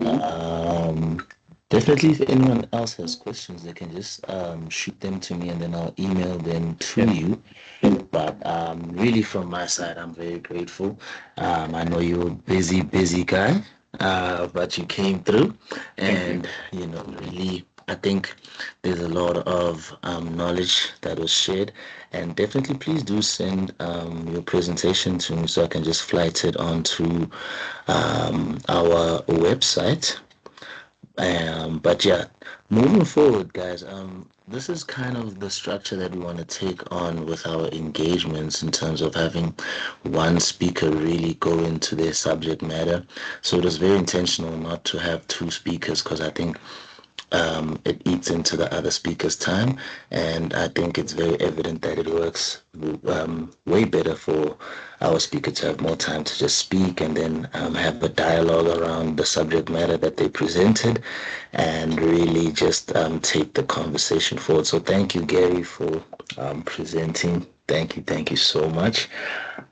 definitely, if anyone else has questions, they can just shoot them to me, and then I'll email them to you. But really, from my side, I'm very grateful. I know you're a busy guy, but you came through, and really, I think there's a lot of knowledge that was shared. And definitely, please do send your presentation to me so I can just flight it onto our website. But yeah, moving forward, guys, this is kind of the structure that we want to take on with our engagements, in terms of having one speaker really go into their subject matter. So it was very intentional not to have two speakers, because I think it eats into the other speaker's time, and I think it's very evident that it works way better for our speaker to have more time to just speak, and then have a dialogue around the subject matter that they presented, and really just take the conversation forward. So thank you, Gary, for presenting. Thank you so much.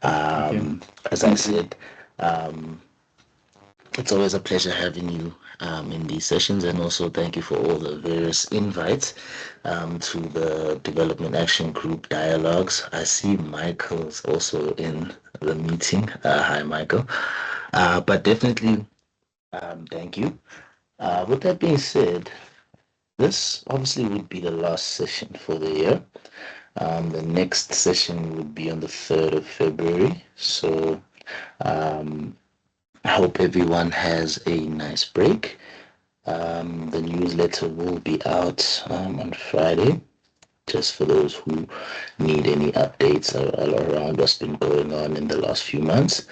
As I said, it's always a pleasure having you in these sessions. And also thank you for all the various invites to the Development Action Group dialogues. I see Michael's also in the meeting. Hi, Michael. But definitely, thank you. With that being said, this obviously would be the last session for the year. The next session would be on the 3rd of February. So I hope everyone has a nice break. The newsletter will be out on Friday, just for those who need any updates around what's been going on in the last few months.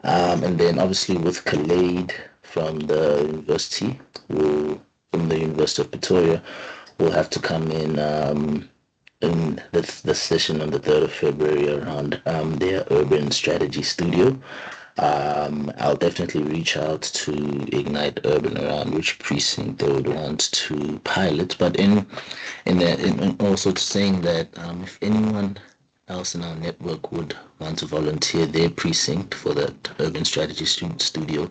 And then obviously with Khaled from the university, from the University of Pretoria, will have to come in the session on the 3rd of February around their urban strategy studio. I'll definitely reach out to Ignite Urban around which precinct they would want to pilot. But in also saying that if anyone else in our network would want to volunteer their precinct for that urban strategy studio,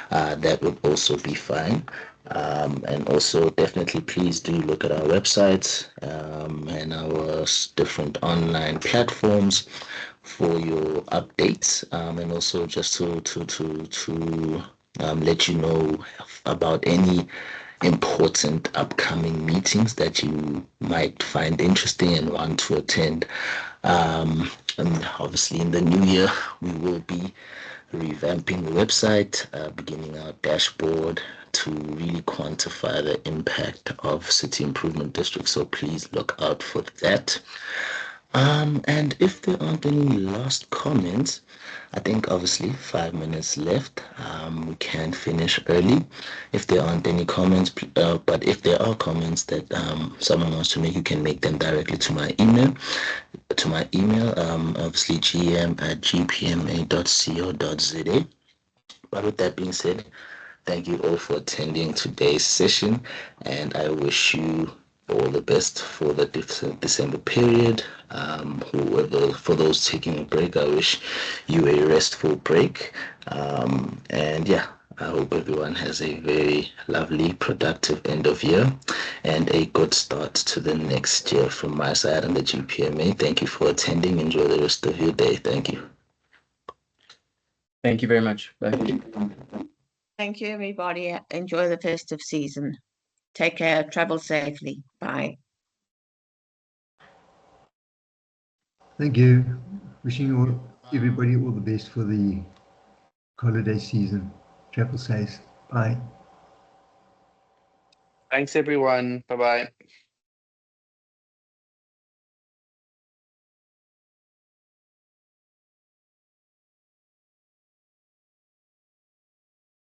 that would also be fine. And also definitely please do look at our website and our different online platforms for your updates, and also just to let you know about any important upcoming meetings that you might find interesting and want to attend. And obviously in the new year, we will be revamping the website, beginning our dashboard to really quantify the impact of city improvement districts. So please look out for that. And if there aren't any last comments, I think obviously 5 minutes left. We can finish early if there aren't any comments. But if there are comments that someone wants to make, you can make them directly to my email. Obviously gm@gpma.co.za. But with that being said, thank you all for attending today's session, and I wish you all the best for the December period. Whoever, for those taking a break, I wish you a restful break. And yeah, I hope everyone has a very lovely, productive end of year and a good start to the next year from my side and the GPMA. Thank you for attending. Enjoy the rest of your day. Thank you. Thank you very much. Bye. Thank you, everybody. Enjoy the festive season. Take care. Travel safely. Bye. Thank you. Wishing everybody all the best for the holiday season. Travel safe. Bye. Thanks, everyone. Bye-bye.